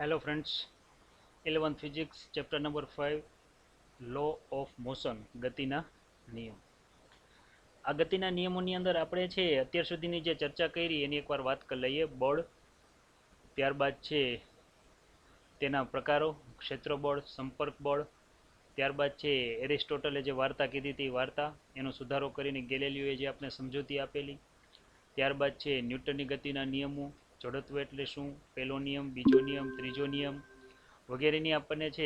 Hello friends, 11th physics chapter number 5 law of motion ગતિના નિયમ. આ ગતિના નિયમોની અંદર આપણે છે અત્યાર સુધીની જે ચર્ચા કરી એની એકવાર વાત કરી લઈએ. બળ, ત્યારબાદ છે તેના પ્રકારો, ક્ષેત્ર બળ, સંપર્ક બળ, ત્યારબાદ છે એરિસ્ટોટલે જે વાર્તા કીધી હતી વાર્તા, એનો સુધારો કરીને ગેલેલિયોએ જે આપણે સમજૂતી આપેલી, ત્યારબાદ છે ન્યૂટનની ગતિના નિયમો, જડત્વ એટલે શું, પહેલો નિયમ, બીજો નિયમ, ત્રીજો નિયમ વગેરેની આપણને છે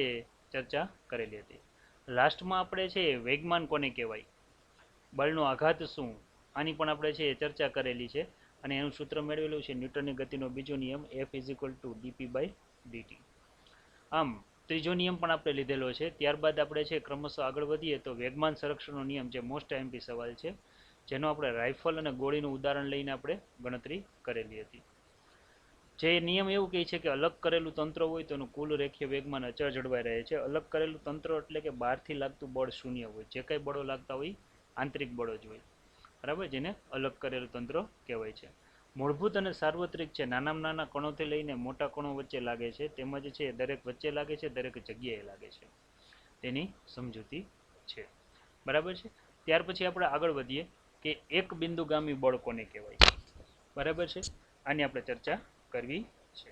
ચર્ચા કરેલી હતી. લાસ્ટમાં આપણે છે વેગમાન કોને કહેવાય, બળનો આઘાત શું, આની પણ આપણે છે ચર્ચા કરેલી છે અને એનું સૂત્ર મેળવેલું છે ન્યૂટનની ગતિનો બીજો નિયમ F = dp/dt. આમ ત્રીજો નિયમ પણ આપણે લીધેલો છે. ત્યારબાદ આપણે છે ક્રમશઃ આગળ વધીએ તો વેગમાન સંરક્ષણનો નિયમ, જે મોસ્ટ એમપી સવાલ છે, જેનો આપણે રાઇફલ અને ગોળીનું ઉદાહરણ લઈને આપણે ગણતરી કરેલી હતી. જે નિયમ એવું કહે છે કે અલગ કરેલું તંત્ર હોય તો એનું કુલ રેખીય વેગમાન અચળ જળવાઈ રહે છે. અલગ કરેલું તંત્ર એટલે કે બહારથી લાગતું બળ શૂન્ય હોય, જે કંઈ બળો લાગતા હોય આંતરિક બળો જ હોય, બરાબર, જેને અલગ કરેલું તંત્ર કહેવાય છે. મૂળભૂત અને સાર્વત્રિક છે, નાનામાં નાના કણોથી લઈને મોટા કણો વચ્ચે લાગે છે, તેમજ છે દરેક વચ્ચે લાગે છે, દરેક જગ્યાએ લાગે છે, તેની સમજૂતી છે, બરાબર છે. ત્યાર પછી આપણે આગળ વધીએ કે એક બિંદુગામી બળ કોને કહેવાય, બરાબર છે. આની આપણે ચર્ચા કરવી છે.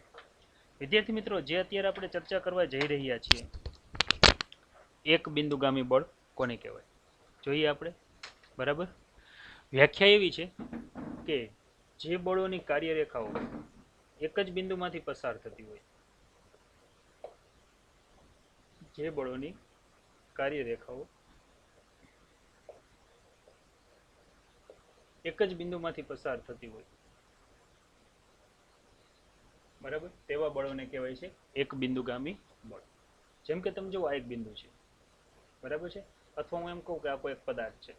વિદ્યાર્થી મિત્રો, જે અત્યારે આપણે ચર્ચા કરવા જઈ રહ્યા છીએ, એક બિંદુગામી બળ કોને કહેવાય જોઈએ આપણે, બરાબર. વ્યાખ્યા એવી છે કે જે બળોની કાર્યરેખાઓ એક જ બિંદુમાંથી પસાર થતી હોય, જે બળોની કાર્યરેખાઓ એક જ બિંદુમાંથી પસાર થતી હોય, બરાબર, તેવા બળોને કહેવાય છે એક બિંદુગામી બળ. જેમ કે તમે જુઓ, આ એક બિંદુ છે, બરાબર છે, અથવા હું એમ કહું કે આ કોઈ એક પદાર્થ છે,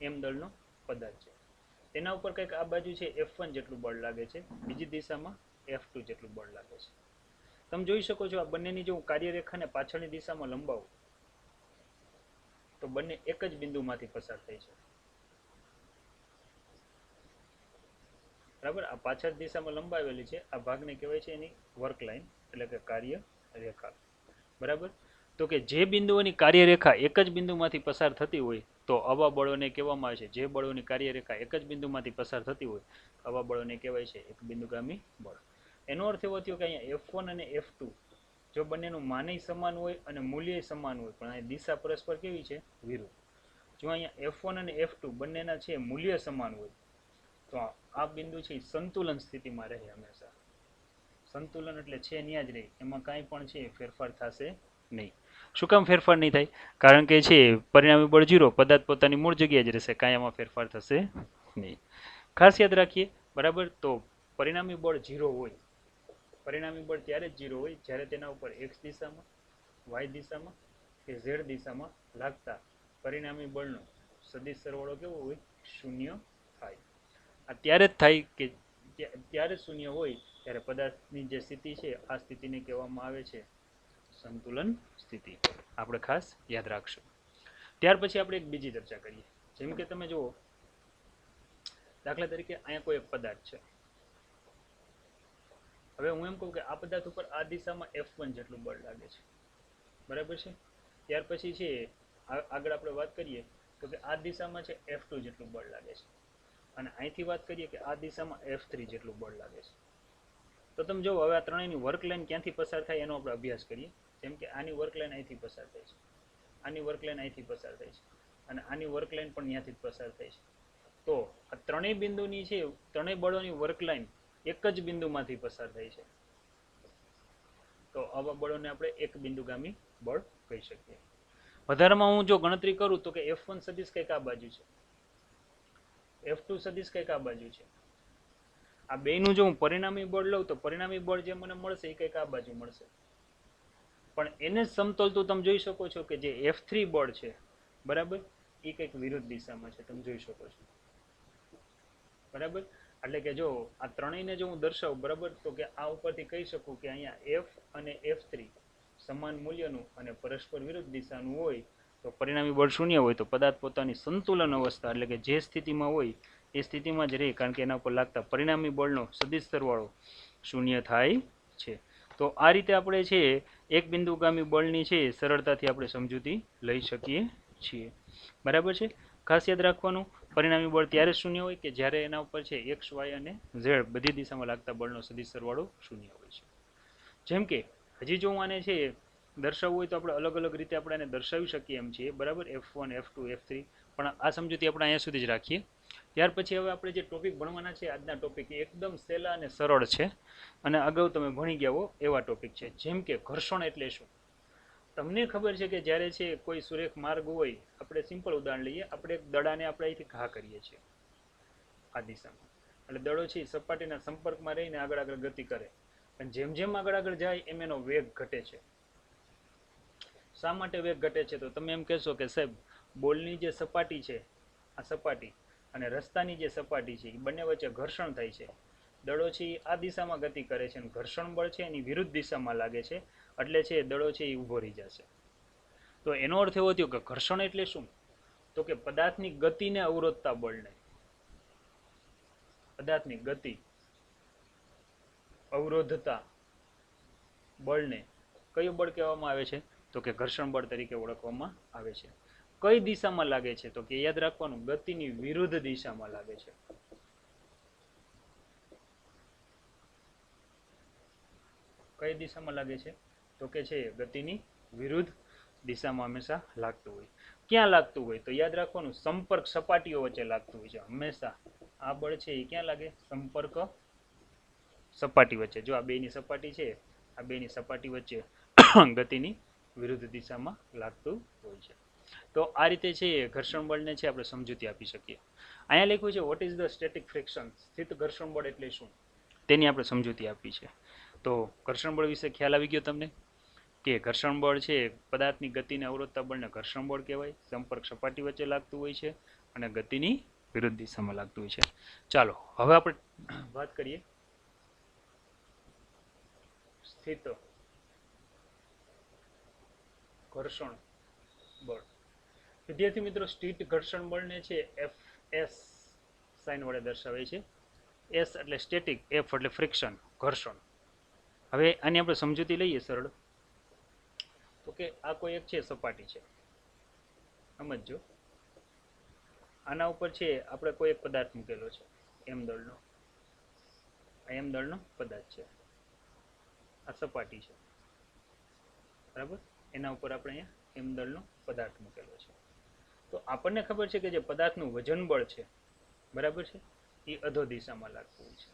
એમ દળનો પદાર્થ છે, તેના ઉપર કંઈક આ બાજુ છે F1 જેટલું બળ લાગે છે, બીજી દિશામાં F2 જેટલું બળ લાગે છે. તમે જોઈ શકો છો આ બંનેની જો હું કાર્યરેખાને પાછળની દિશામાં લંબાવું તો બંને એક જ બિંદુમાંથી પસાર થાય છે, બરાબર. આ પાછળ દિશામાં લંબાવેલી છે, આ ભાગને કહેવાય છે એની વર્ક લાઈન, એટલે કે કાર્ય રેખા, બરાબર. તો કે જે બિંદુઓની કાર્યરેખા એક જ બિંદુમાંથી પસાર થતી હોય તો આવા બળોને કહેવામાં આવે છે, જે બળોની કાર્યરેખા એક જ બિંદુમાંથી પસાર થતી હોય આવા બળોને કહેવાય છે એક બિંદુગામી બળ. એનો અર્થ એવો થયો કે અહીંયા F1 અને F2 જો બંનેનું માનય સમાન હોય અને મૂલ્ય સમાન હોય, પણ અહીં દિશા પરસ્પર કેવી છે, વિરુદ્ધ. જો અહીંયા F1 અને F2 બંનેના છે મૂલ્ય સમાન હોય તો આ બિંદુ છે સંતુલન સ્થિતિમાં રહે હંમેશા. સંતુલન એટલે છે ત્યાં જ રહે, એમાં કાંઈ પણ છે ફેરફાર થશે નહીં. શું કામ ફેરફાર નહીં થાય? કારણ કે છે પરિણામી બળ 0, પદાર્થ પોતાની મૂળ જગ્યાએ જ રહેશે, કાંઈ એમાં ફેરફાર થશે નહીં. ખાસ યાદ રાખીએ, બરાબર. તો પરિણામી બળ 0 હોય, પરિણામી બળ ત્યારે જ 0 હોય જ્યારે તેના ઉપર x દિશામાં, y દિશામાં કે z દિશામાં લાગતા પરિણામી બળનો સદિશ સરવાળો કેવો હોય, શૂન્ય થાય. આ ત્યારે જ થાય કે ત્યારે શૂન્ય હોય ત્યારે પદાર્થની જે સ્થિતિ છે આ સ્થિતિને કહેવામાં આવે છે સંતુલન સ્થિતિ. આપણે ખાસ યાદ રાખશું. ત્યાર પછી આપણે એક બીજી ચર્ચા કરીએ. જેમ કે તમે જુઓ, દાખલા તરીકે અહીંયા કોઈ એક પદાર્થ છે. હવે હું એમ કહું કે આ પદાર્થ ઉપર આ દિશામાં F1 જેટલું બળ લાગે છે, બરાબર છે. ત્યાર પછી છે આગળ આપણે વાત કરીએ તો કે આ દિશામાં છે F2 જેટલું બળ લાગે છે, અને અહીંથી વાત કરીએ કે આ દિશામાં F3 જેટલું બળ લાગે છે. તો તમે જો હવે આ ત્રણેયની વર્ક લાઈન ક્યાંથી પસાર થાય એનો આપણે અભ્યાસ કરીએ. જેમ કે આની વર્ક લાઈન અહીંથી પસાર થાય છે, આની વર્ક લાઈન અહીંથી પસાર થાય છે, અને આની વર્ક લાઈન પણ ત્યાંથી પસાર થાય છે. તો આ ત્રણેય બિંદુની છે, ત્રણેય બળોની વર્ક લાઈન એક જ બિંદુમાંથી પસાર થાય છે, તો આવા બળોને આપણે એક બિંદુગામી બળ કહી શકીએ. વધારામાં હું જો ગણતરી કરું તો કે F1 સદિશ કંઈક આ બાજુ છે, F2 સદિશ કંઈક આ બાજુ છે. આ બેયનું જો હું પરિણામી બળ લઉં તો પરિણામી બળ જે મને મળશે એ કંઈક આ બાજુ મળશે, પણ એને જ સમતોલતું તમે જોઈ શકો છો કે જે F3 બળ છે, બરાબર, એ કંઈક વિરુદ્ધ દિશામાં છે, તમે જોઈ શકો છો, બરાબર. એટલે કે જો આ ત્રણેયને જો હું દર્શાવું, બરાબર, તો કે આ ઉપરથી કહી શકું કે અહીંયા F અને F3 સમાન મૂલ્યનું અને પરસ્પર વિરુદ્ધ દિશાનું હોય તો પરિણામી બળ શૂન્ય હોય, તો પદાર્થ પોતાની સંતુલન અવસ્થા એટલે કે જે સ્થિતિમાં હોય એ સ્થિતિમાં જ રહે, કારણ કે એના ઉપર લાગતા પરિણામી બળનો સદિશ સરવાળો શૂન્ય થાય છે. તો આ રીતે આપણે છે એક બિંદુગામી બળની છે સરળતાથી આપણે સમજૂતી લઈ શકીએ છીએ. બરાબર છે. ખાસ યાદ રાખવાનું, પરિણામી બળ ત્યારે શૂન્ય હોય કે જ્યારે એના ઉપર છે એક્સ વાય અને ઝેડ બધી દિશામાં લાગતા બળનો સદિશ સરવાળો શૂન્ય હોય છે. જેમ કે હજી જો હું આને છે દર્શાવવું હોય તો આપણે અલગ અલગ રીતે આપણે આને દર્શાવી શકીએ એમ છીએ. બરાબર, F1 F2 F3, પણ આ સમજૂતી આપણે અહીંયા સુધી જ રાખીએ. ત્યાર પછી હવે આપણે જે ટોપિક ભણવાના છે આજના ટોપિક એકદમ સહેલા અને સરળ છે અને અગાઉ તમે ભણી ગયા હો એવા ટોપિક છે. જેમ કે ઘર્ષણ એટલે શું. તમને ખબર છે કે જ્યારે છે કોઈ સુરેખ માર્ગ હોય, આપણે સિમ્પલ ઉદાહરણ લઈએ, આપણે એક દડાને આપણે અહીંથી ઘા કરીએ છીએ આ દિશામાં, એટલે દડો છે સપાટીના સંપર્કમાં રહીને આગળ આગળ ગતિ કરે, પણ જેમ જેમ આગળ આગળ જાય એમ એનો વેગ ઘટે છે. શા માટે વેગ ઘટે છે? તો તમે એમ કહેશો કે સાહેબ બોલની જે સપાટી છે, આ સપાટી અને રસ્તાની જે સપાટી છે એ બંને વચ્ચે ઘર્ષણ થાય છે. દડો છે એ આ દિશામાં ગતિ કરે છે અને ઘર્ષણ બળ છે એની વિરુદ્ધ દિશામાં લાગે છે, એટલે છે દડો છે એ ઊભો રહી જશે. તો એનો અર્થ એવો થયો કે ઘર્ષણ એટલે શું? તો કે પદાર્થની ગતિને અવરોધતા બળને, પદાર્થની ગતિ અવરોધતા બળને કયું બળ કહેવામાં આવે છે? તો કે ઘર્ષણ બળ તરીકે ઓળખવામાં આવે છે. કઈ દિશામાં લાગે છે? તો કે યાદ રાખવાનું, ગતિની વિરુદ્ધ દિશામાં લાગે છે. કઈ દિશામાં લાગે છે? તો કે છે ગતિની વિરુદ્ધ દિશામાં હંમેશા લાગતું હોય. ક્યાં લાગતું હોય? તો યાદ રાખવાનું, સંપર્ક સપાટીઓ વચ્ચે લાગતું હોય છે હંમેશા. આ બળ છે એ ક્યાં લાગે? સંપર્ક સપાટી વચ્ચે. જો આ બેની સપાટી છે, આ બેની સપાટી વચ્ચે ગતિની વિરુદ્ધ દિશામાં લાગતું હોય છે. તો આ રીતે છે ઘર્ષણ બળને છે આપણે સમજૂતી આપી શકીએ. અહીંયા લખ્યું છે what is the static friction, સ્થિત ઘર્ષણ બળ એટલે શું, તેની આપણે સમજૂતી આપી છે. તો ઘર્ષણ બળ વિશે ખ્યાલ આવી ગયો તમને કે ઘર્ષણ બળ છે પદાર્થની ગતિને અવરોધતા બળને ઘર્ષણ બળ કહેવાય, સંપર્ક સપાટી વચ્ચે લાગતું હોય છે અને ગતિની વિરુદ્ધ દિશામાં લાગતું હોય છે. ચાલો હવે આપણે વાત કરીએ સ્થિત ઘર્ષણ બળ. વિદ્યાર્થી મિત્રો, સ્થિત ઘર્ષણ બળને છે Fs સાઇન વડે દર્શાવે છે. S એટલે સ્ટેટિક, F એટલે ફ્રિક્શન, ઘર્ષણ. હવે આની આપણે સમજૂતી લઈએ સરળ. તો કે આ કોઈ એક છે સપાટી છે, સમજો. આના ઉપર છે આપણે કોઈ એક પદાર્થ મૂકેલો છે એમ દળનો, આ એમ દળનો પદાર્થ છે, આ સપાટી છે. બરાબર, એના ઉપર આપણે અહીંયા એમ દળનો પદાર્થ મૂકેલો છે. તો આપણને ખબર છે કે જે પદાર્થનું વજન બળ છે, બરાબર છે, એ અધો દિશામાં લાગતું હોય છે.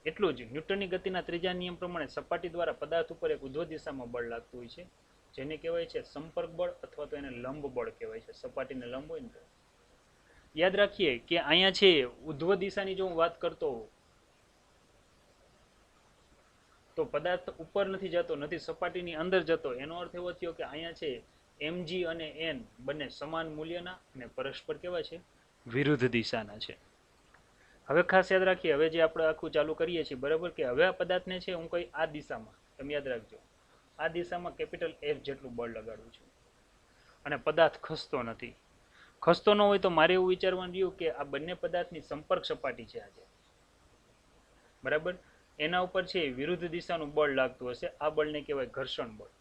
એટલું જ ન્યૂટનની ગતિના ત્રીજા નિયમ પ્રમાણે સપાટી દ્વારા પદાર્થ ઉપર એક ઉધ્વ દિશામાં બળ લાગતું હોય છે, જેને કહેવાય છે સંપર્ક બળ, અથવા તો એને લંબ બળ કહેવાય છે. સપાટીને લંબ હોય ને તો યાદ રાખીએ કે અહીંયા છે ઉધ્વ દિશાની જો હું વાત કરતો હોઉં તો પદાર્થ ઉપર નથી જતો, નથી સપાટીની અંદર જતો. એનો અર્થ એવો થયો કે અહીંયા છે mg અને n બંને સમાન મૂલ્યના અને પરસ્પર કેવા છે? વિરુદ્ધ દિશાના છે. હવે ખાસ યાદ રાખીએ, હવે જે આપણે આખું ચાલુ કરીએ છીએ, બરાબર, કે હવે આ પદાર્થને છે હું કઈ આ દિશામાં, તમે યાદ રાખજો, આ દિશામાં કેપિટલ F જેટલું બળ લગાડું છું અને પદાર્થ ખસતો નથી. ખસતો ન હોય તો મારે એવું વિચારવાનું રહ્યું કે આ બંને પદાર્થની સંપર્ક સપાટી છે આજે, બરાબર, એના ઉપર છે વિરુદ્ધ દિશાનું બળ લાગતું હશે. આ બળને કહેવાય ઘર્ષણ બળ.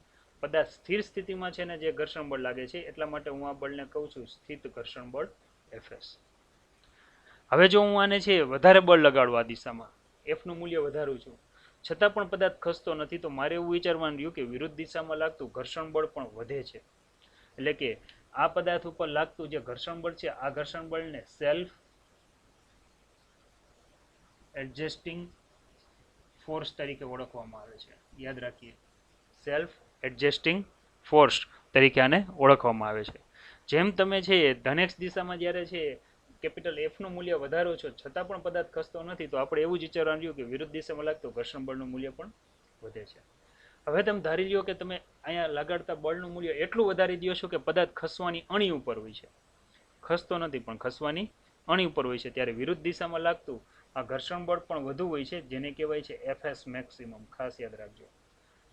પદાર્થ સ્થિર સ્થિતિમાં છે ને જે ઘર્ષણ બળ લાગે છે, એટલા માટે હું આ બળને કહું છું સ્થિત ઘર્ષણ બળ Fs. હવે જો હું આને છે વધારે બળ લગાડું આ દિશામાં, F નું મૂલ્ય વધારું છું, છતાં પણ પદાર્થ ખસતો નથી, તો મારે એવું વિચારવાનું રહ્યું કે વિરુદ્ધ દિશામાં લાગતું ઘર્ષણ બળ પણ વધે છે. એટલે કે આ પદાર્થ ઉપર લાગતું જે ઘર્ષણ બળ છે, આ ઘર્ષણ બળને સેલ્ફ એડજસ્ટિંગ ફોર્સ તરીકે ઓળખવામાં આવે છે. યાદ રાખીએ, સેલ્ફ એડજસ્ટિંગ ફોર્સ તરીકે આને ઓળખવામાં આવે છે. જેમ તમે છે ધન x દિશામાં જ્યારે છે કેપિટલ F નું મૂલ્ય વધારો છો, છતાં પણ પદાર્થ ખસતો નથી, તો આપણે એવું જ વિચારવાનું રહ્યું કે વિરુદ્ધ દિશામાં લાગતું ઘર્ષણ બળનું મૂલ્ય પણ વધે છે. હવે તમે ધારી લ્યો કે તમે અહીંયા લગાડતા બળનું મૂલ્ય એટલું વધારી દો છો કે પદાર્થ ખસવાની અણી ઉપર હોય છે, ખસતો નથી પણ ખસવાની અણી ઉપર હોય છે, ત્યારે વિરુદ્ધ દિશામાં લાગતું આ ઘર્ષણ બળ પણ વધુ હોય છે, જેને કહેવાય છે Fs મેક્સિમમ. ખાસ યાદ રાખજો,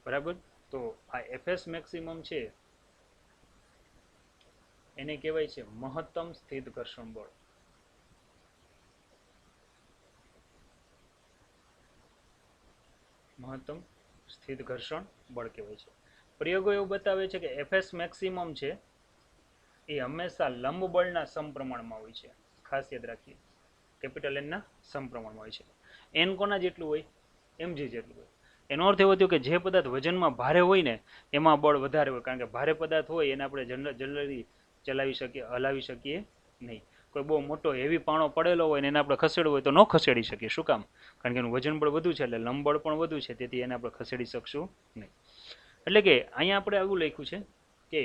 બરાબર. તો આ Fs મેક્સિમમ છે એને કહેવાય છે મહત્તમ સ્થિત ઘર્ષણ બળ. મહત્તમ સ્થિત ઘર્ષણ બળ કહેવાય છે. પ્રયોગો એવું બતાવે છે કે એફએસ મેક્સિમમ છે એ હંમેશા લંબ બળના સમપ્રમાણમાં હોય છે. ખાસ યાદ રાખીએ, કેપિટલ એનના સમપ્રમાણમાં હોય છે. એન કોના જેટલું હોય? mg જેટલું હોય. એનો અર્થ એવો થયો કે જે પદાર્થ વજનમાં ભારે હોય ને એમાં બળ વધારે હોય, કારણ કે ભારે પદાર્થ હોય એને આપણે જનરલી ચલાવી શકીએ, હલાવી શકીએ નહીં. કોઈ બહુ મોટો હેવી પાણો પડેલો હોય ને એને આપણે ખસેડવો હોય તો ન ખસેડી શકીએ. શું કામ? કારણ કે એનું વજન બળ વધુ છે, એટલે લંબબળ પણ વધુ છે, તેથી એને આપણે ખસેડી શકશું નહીં. એટલે કે અહીંયા આપણે આવું લખ્યું છે કે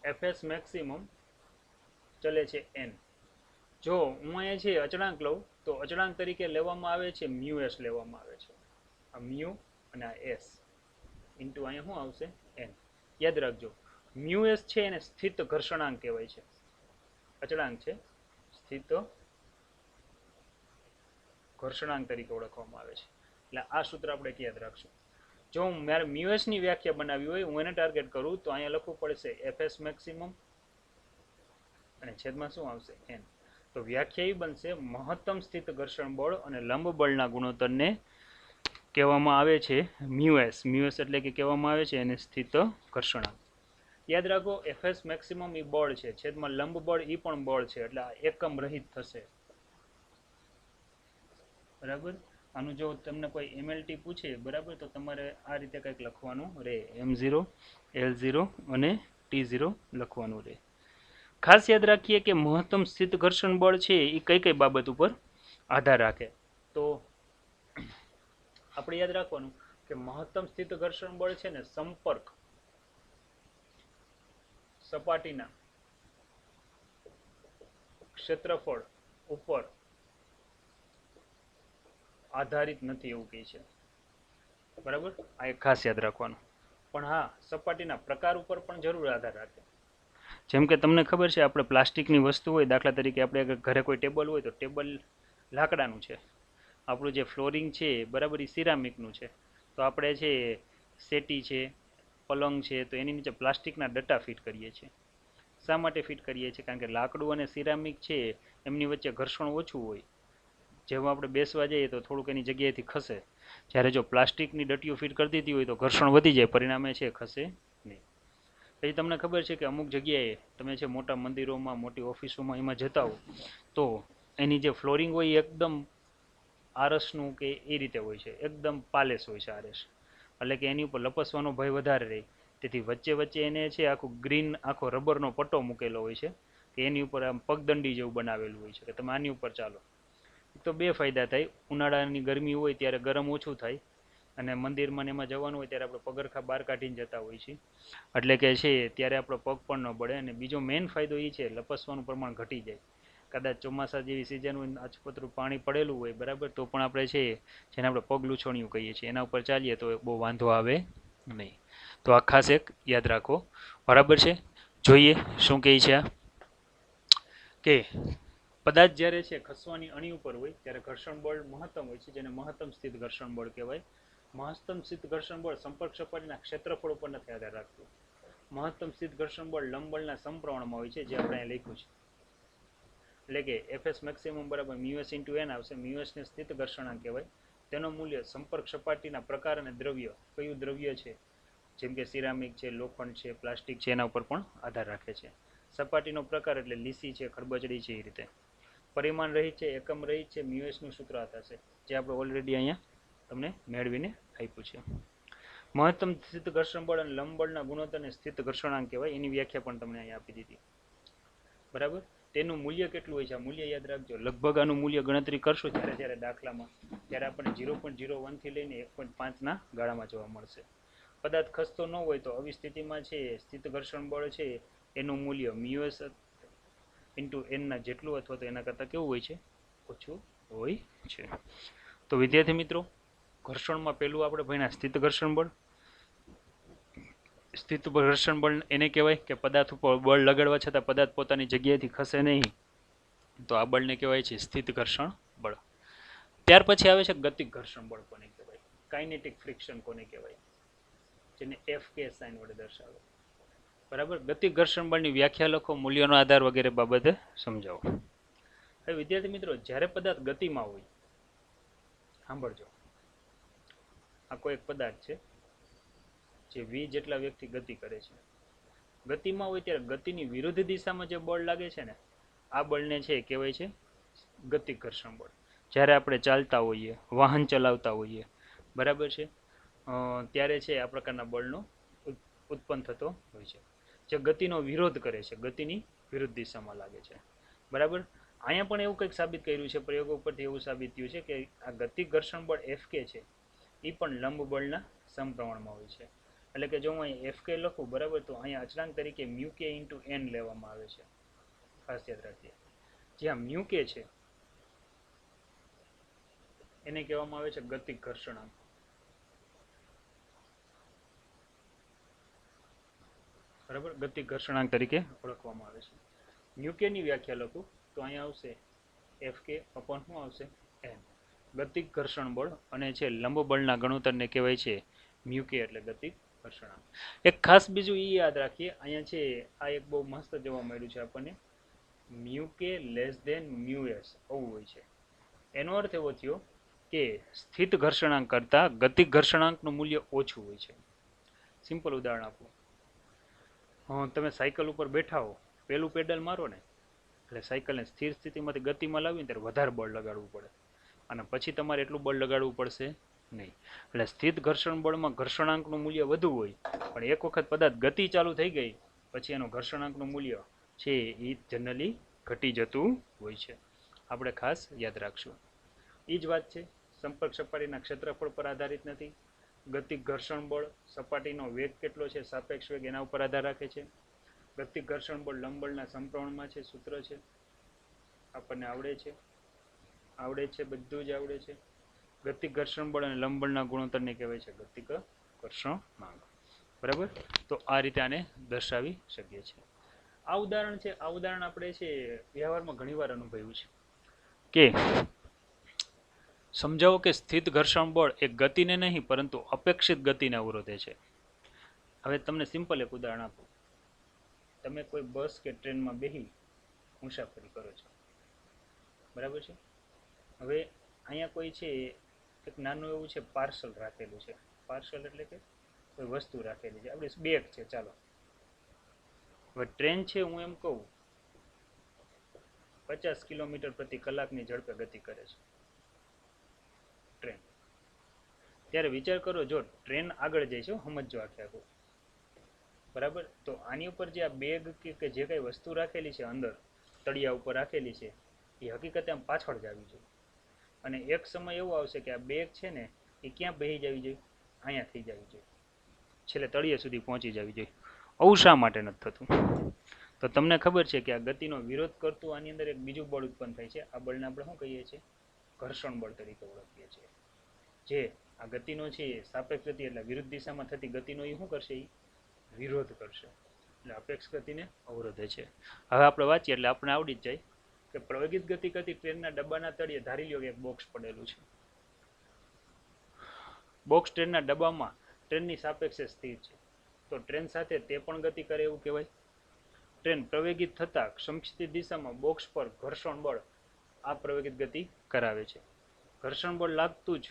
એફએસ મેક્સિમમ ચલે છે n. જો હું અહીંયા છે અચળાંક લઉં તો અચળાંક તરીકે લેવામાં આવે છે મ્યુ એસ લેવામાં આવે છે. આ મ્યુ અને આ એસ ઇન્ટુ અહીંયા શું આવશે? n. યાદ રાખજો, મ્યુ એસ છે એને સ્થિત ઘર્ષણાંક કહેવાય છે. અચળાંક છે, સ્થિત ઘર્ષણાંક તરીકે ઓળખવામાં આવે છે. એટલે આ સૂત્ર આપણે યાદ રાખશું. જો હું મારે મ્યુએસ ની વ્યાખ્યા બનાવી હોય, હું એને ટાર્ગેટ કરું તો અહીંયા લખવું પડશે એફએસ મેક્સિમમ અને છેદમાં શું આવશે? n. તો વ્યાખ્યા એવી બનશે, મહત્તમ સ્થિત ઘર્ષણ બળ અને લંબ બળના ગુણોત્તરને કહેવામાં આવે છે મ્યુએસ. મ્યુએસ એટલે કે કહેવામાં આવે છે એને સ્થિત ઘર્ષણાંક. યાદ રાખો, એફએસ મેક્સિમમ એ બળ છે, છેદમાં લંબ બળ એ પણ બળ છે, એટલે આ એકમ રહિત થશે. બરાબર. આનું જો તમને કોઈ એમએલટી પૂછે, બરાબર, તો તમારે આ રીતે કંઈક લખવાનું રહે, m0 l0 અને t0 લખવાનું રહે. ખાસ યાદ રાખીએ કે મહત્તમ સ્થિત ઘર્ષણ બળ છે એ કઈ કઈ બાબત ઉપર આધાર રાખે. તો આપણે યાદ રાખવાનું કે મહત્તમ સ્થિત ઘર્ષણ બળ છે ને સંપર્ક સપાટીના ક્ષેત્રફળ ઉપર આધારિત નથી એવું કહે છે. બરાબર, આ એક ખાસ યાદ રાખવાનું. પણ હા, સપાટીના પ્રકાર ઉપર પણ જરૂર આધાર રાખે. જેમ કે તમને ખબર છે, આપણે પ્લાસ્ટિકની વસ્તુ હોય, દાખલા તરીકે આપણે ઘરે કોઈ ટેબલ હોય તો ટેબલ લાકડાનું છે, આપણું જે ફ્લોરિંગ છે બરાબર એ સિરામિકનું છે, તો આપણે છે સેટી છે, પલંગ છે, તો એની નીચે પ્લાસ્ટિકના ડટ્ટા ફિટ કરીએ છીએ. શા માટે ફિટ કરીએ છીએ? કારણ કે લાકડું અને સિરામિક છે એમની વચ્ચે ઘર્ષણ ઓછું હોય. જેવું આપણે બેસવા જઈએ તો થોડુંક એની જગ્યાએથી ખસે. જ્યારે જો પ્લાસ્ટિકની ડટીઓ ફિટ કરી દીધી હોય તો ઘર્ષણ વધી જાય, પરિણામે છે ખસે નહીં. પછી તમને ખબર છે કે અમુક જગ્યાએ તમે છે મોટા મંદિરોમાં, મોટી ઓફિસોમાં એમાં જતા હો તો એની જે ફ્લોરિંગ હોય એ એકદમ આરસનું કે એ રીતે હોય છે, એકદમ પાલેસ હોય છે આરસ, એટલે કે એની ઉપર લપસવાનો ભય વધારે રહે. તેથી વચ્ચે વચ્ચે એને છે આખું ગ્રીન આખો રબરનો પટ્ટો મૂકેલો હોય છે કે એની ઉપર આમ પગદંડી જેવું બનાવેલું હોય છે કે તમે આની ઉપર ચાલો. તો બે ફાયદા થાય, ઉનાળાની ગરમી હોય ત્યારે ગરમ ઓછું થાય, અને મંદિરમાં ને એમાં જવાનું હોય ત્યારે આપણે પગરખા બહાર કાઢીને જતા હોય છે, એટલે કે છે ત્યારે આપણો પગ પણ ન બળે. અને બીજો મેઇન ફાયદો એ છે લપસવાનું પ્રમાણ ઘટી જાય. કદાચ ચોમાસા જેવી સિઝન હોય, આછપતરું પાણી પડેલું હોય, બરાબર, તો પણ આપણે છે જેને આપણે પગ લૂછણિયું કહીએ છીએ એના ઉપર ચાલીએ તો બહુ વાંધો આવે નહીં. તો આ ખાસ એક યાદ રાખો. બરાબર છે. જોઈએ શું કહે છે આ કે પદાર્થ જ્યારે છે ખસવાની અણી ઉપર હોય ત્યારે ઘર્ષણ બળ મહત્તમ હોય છે, જેને મહત્તમ સ્થિત ઘર્ષણ બળ કહેવાય. મહત્તમ સ્થિત ઘર્ષણ બળ સંપર્ક સપાટીના ક્ષેત્રફળ ઉપર નથી આધાર રાખતું. મહત્તમ સ્થિત ઘર્ષણ બળ લંબબળના સમપ્રમાણમાં હોય છે, જે આપણે અહીં લખ્યું છે. એટલે કે એફએસ મેક્સિમમ બરાબર મ્યુએસ ઇન્ટુ એન આવશે. મ્યુએસ ને સ્થિત ઘર્ષણાંક કહેવાય. તેનું મૂલ્ય સંપર્ક સપાટીના પ્રકાર અને દ્રવ્ય, કયું દ્રવ્ય છે, જેમ કે સિરામિક છે, લોખંડ છે, પ્લાસ્ટિક છે, એના ઉપર પણ આધાર રાખે છે. સપાટીનો પ્રકાર એટલે લીસી છે, ખરબચડી છે, એ રીતે. પરિમાણ રહિત છે, એકમ રહિત છે, મ્યુએસનું સૂત્ર આ થશે, જે આપણે ઓલરેડી અહીંયા તમને મેળવીને આપ્યું છે. મહત્તમ સ્થિત ઘર્ષણ બળ અને લંબબળના ગુણોત્તરને સ્થિત ઘર્ષણાંક કહેવાય. એની વ્યાખ્યા પણ તમને અહીંયા આપી દીધી. બરાબર. તેનું મૂલ્ય કેટલું હોય છે આ મૂલ્ય યાદ રાખજો. લગભગ આનું મૂલ્ય ગણતરી કરશો ત્યારે જ્યારે દાખલામાં, ત્યારે આપણને 0.01 થી લઈને 1.5ના ગાળામાં જોવા મળશે. પદાર્થ ખસતો ન હોય તો આવી સ્થિતિમાં છે સ્થિત ઘર્ષણ બળ છે એનું મૂલ્ય મ્યુએસ ઇન્ટુ એનના જેટલું અથવા તો એના કરતાં કેવું હોય છે? ઓછું હોય છે. તો વિદ્યાર્થી મિત્રો, ઘર્ષણમાં પહેલું આપણે ભણ્યા સ્થિત ઘર્ષણ બળ. સ્થિત ઘર્ષણ બળ એને કહેવાય કે પદાર્થ ઉપર બળ લગાડવા છતાં પદાર્થ પોતાની જગ્યાએથી ખસે નહીં, તો આ બળને કહેવાય છે સ્થિત ઘર્ષણ બળ. ત્યાર પછી આવે છે ગતિક ઘર્ષણ બળ, કોને કહેવાય? કાઇનેટિક ફ્રિક્શન કોને કહેવાય? જેને એફ કે સાઇન વડે દર્શાવે. બરાબર. ગતિક ઘર્ષણ બળની વ્યાખ્યા લખો, મૂલ્યનો આધાર વગેરે બાબતે સમજાવો. હવે વિદ્યાર્થી મિત્રો, જ્યારે પદાર્થ ગતિમાં હોય, સાંભળજો, આ કોઈ એક પદાર્થ છે જે v જેટલા વેગથી ગતિ કરે છે. ગતિમાં હોય ત્યારે ગતિની વિરુદ્ધ દિશામાં જે બળ લાગે છે ને, આ બળને છે કહેવાય છે ગતિ ઘર્ષણ બળ. જ્યારે આપણે ચાલતા હોઈએ, વાહન ચલાવતા હોઈએ, બરાબર છે, ત્યારે છે આ પ્રકારના બળનો ઉત્પન્ન થતો હોય છે, જે ગતિનો વિરોધ કરે છે, ગતિની વિરુદ્ધ દિશામાં લાગે છે. બરાબર. અહીંયા પણ એવું કંઈક સાબિત કર્યું છે, પ્રયોગો ઉપરથી એવું સાબિત થયું છે કે આ ગતિ ઘર્ષણ બળ Fk છે એ પણ લંબ બળના સમપ્રમાણમાં હોય છે. એટલે કે જો હું અહીં Fk લખું, બરાબર, તો અહીંયા અચળાંક તરીકે μk × n લેવામાં આવે છે. ખાસ યાદ રાખીએ, જ્યાં μk છે એને કહેવામાં આવે છે ગતિ ઘર્ષણાંક. બરાબર, ગતિ ઘર્ષણાંક તરીકે ઓળખવામાં આવે છે. μk ની વ્યાખ્યા લખું તો અહીંયા આવશે Fk અપોન શું આવશે n, ગતિક ઘર્ષણ બળ, અને છે લંબ બળના ગુણોત્તરને કહેવાય છે μk એટલે ગતિક ઘર્ષણાંક. એક ખાસ બીજું એ યાદ રાખીએ, અહીંયા છે આ એક બહુ મસ્ત જોવા મળ્યું છે આપણને, μk ms આવું હોય છે. એનો અર્થ એવો થયો કે સ્થિત ઘર્ષણાંક કરતા ગતિક ઘર્ષણાંકનું મૂલ્ય ઓછું હોય છે. સિમ્પલ ઉદાહરણ આપો, તમે સાયકલ ઉપર બેઠા હો, પેલું પેડલ મારો ને એટલે સાયકલને સ્થિર સ્થિતિમાંથી ગતિમાં લાવીને ત્યારે વધારે બળ લગાડવું પડે, અને પછી તમારે એટલું બળ લગાડવું પડશે નહીં. એટલે સ્થિત ઘર્ષણ બળમાં ઘર્ષણાંકનું મૂલ્ય વધુ હોય, પણ એક વખત પદાર્થ ગતિ ચાલુ થઈ ગઈ પછી એનું ઘર્ષણાંકનું મૂલ્ય છે એ જનરલી ઘટી જતું હોય છે. આપણે ખાસ યાદ રાખશું. એ જ વાત છે, સંપર્ક સપાટીના ક્ષેત્રફળ પર આધારિત નથી. ગતિક ઘર્ષણ બળ સપાટીનો વેગ કેટલો છે, સાપેક્ષ વેગ, એના ઉપર આધાર રાખે છે. ગતિક ઘર્ષણ બળ લંબબળના સમપ્રમાણમાં છે, સૂત્ર છે, આપણને આવડે છે, બધું જ આવડે છે. ગતિક ઘર્ષણ બળ અને લંબબળના ગુણોત્તરને કહેવાય છે ગતિક ઘર્ષણાંક. બરાબર. તો આ રીતે આને દર્શાવી શકીએ છીએ. આ ઉદાહરણ છે, આ ઉદાહરણ આપણે છે વ્યવહારમાં ઘણીવાર અનુભવ્યું છે કે સમજાવો કે સ્થિત ઘર્ષણ બળ એ ગતિને નહીં પરંતુ અપેક્ષિત ગતિને અવરોધે છે. હવે તમને સિમ્પલ એક ઉદાહરણ આપું. તમે કોઈ બસ કે ટ્રેનમાં બેસી મુસાફરી કરો છો, બરાબર છે. હવે અહીંયા કોઈ છે એક નાનું એવું છે પાર્સલ રાખેલું છે. પાર્સલ એટલે કે કોઈ વસ્તુ રાખેલી છે, આપણી બેગ છે, ચાલો. હવે ટ્રેન છે, હું એમ કહું 50 કિલોમીટર પ્રતિ કલાકની ઝડપે ગતિ કરે છે ટ્રેન. ત્યારે વિચાર કરો, જો ટ્રેન આગળ જાય છે, સમજો આખે આખું, બરાબર, તો આની ઉપર જે આ બેગ કે જે કઈ વસ્તુ રાખેલી છે અંદર તળિયા ઉપર રાખેલી છે એ હકીકતે આમ પાછળ જ આવી જોઈએ, અને એક સમય એવો આવશે કે આ બેગ છે ને એ ક્યાં બેસી જવી જોઈએ, અહીંયા થઈ જવી જોઈએ, છેલ્લે તળિયે સુધી પહોંચી જવી જોઈએ. આવું શા માટે નથી થતું? તો તમને ખબર છે કે આ ગતિનો વિરોધ કરતું આની અંદર એક બીજું બળ ઉત્પન્ન થાય છે. આ બળને આપણે શું કહીએ છીએ? ઘર્ષણ બળ તરીકે ઓળખીએ છીએ. જે આ ગતિનો છે એ સાપેક્ષ ગતિ એટલે વિરુદ્ધ દિશામાં થતી ગતિનો એ શું કરશે? એ વિરોધ કરશે, એટલે અપેક્ષ ગતિને અવરોધે છે. હવે આપણે વાંચીએ એટલે આપણે આવડી જ જાય કે પ્રવેગિત ગતિ કરતી ટ્રેનના ડબ્બાના તળિયે ધારી લ્યો કે એક બોક્સ પડેલું છે. બોક્સ ટ્રેનના ડબ્બામાં ટ્રેનની સાપેક્ષે સ્થિર છે, તો ટ્રેન સાથે તે પણ ગતિ કરે એવું કહેવાય. ટ્રેન પ્રવેગિત થતાં સમક્ષિત દિશામાં બોક્સ પર ઘર્ષણ બળ આ પ્રવેગિત ગતિ કરાવે છે. ઘર્ષણ બળ લાગતું જ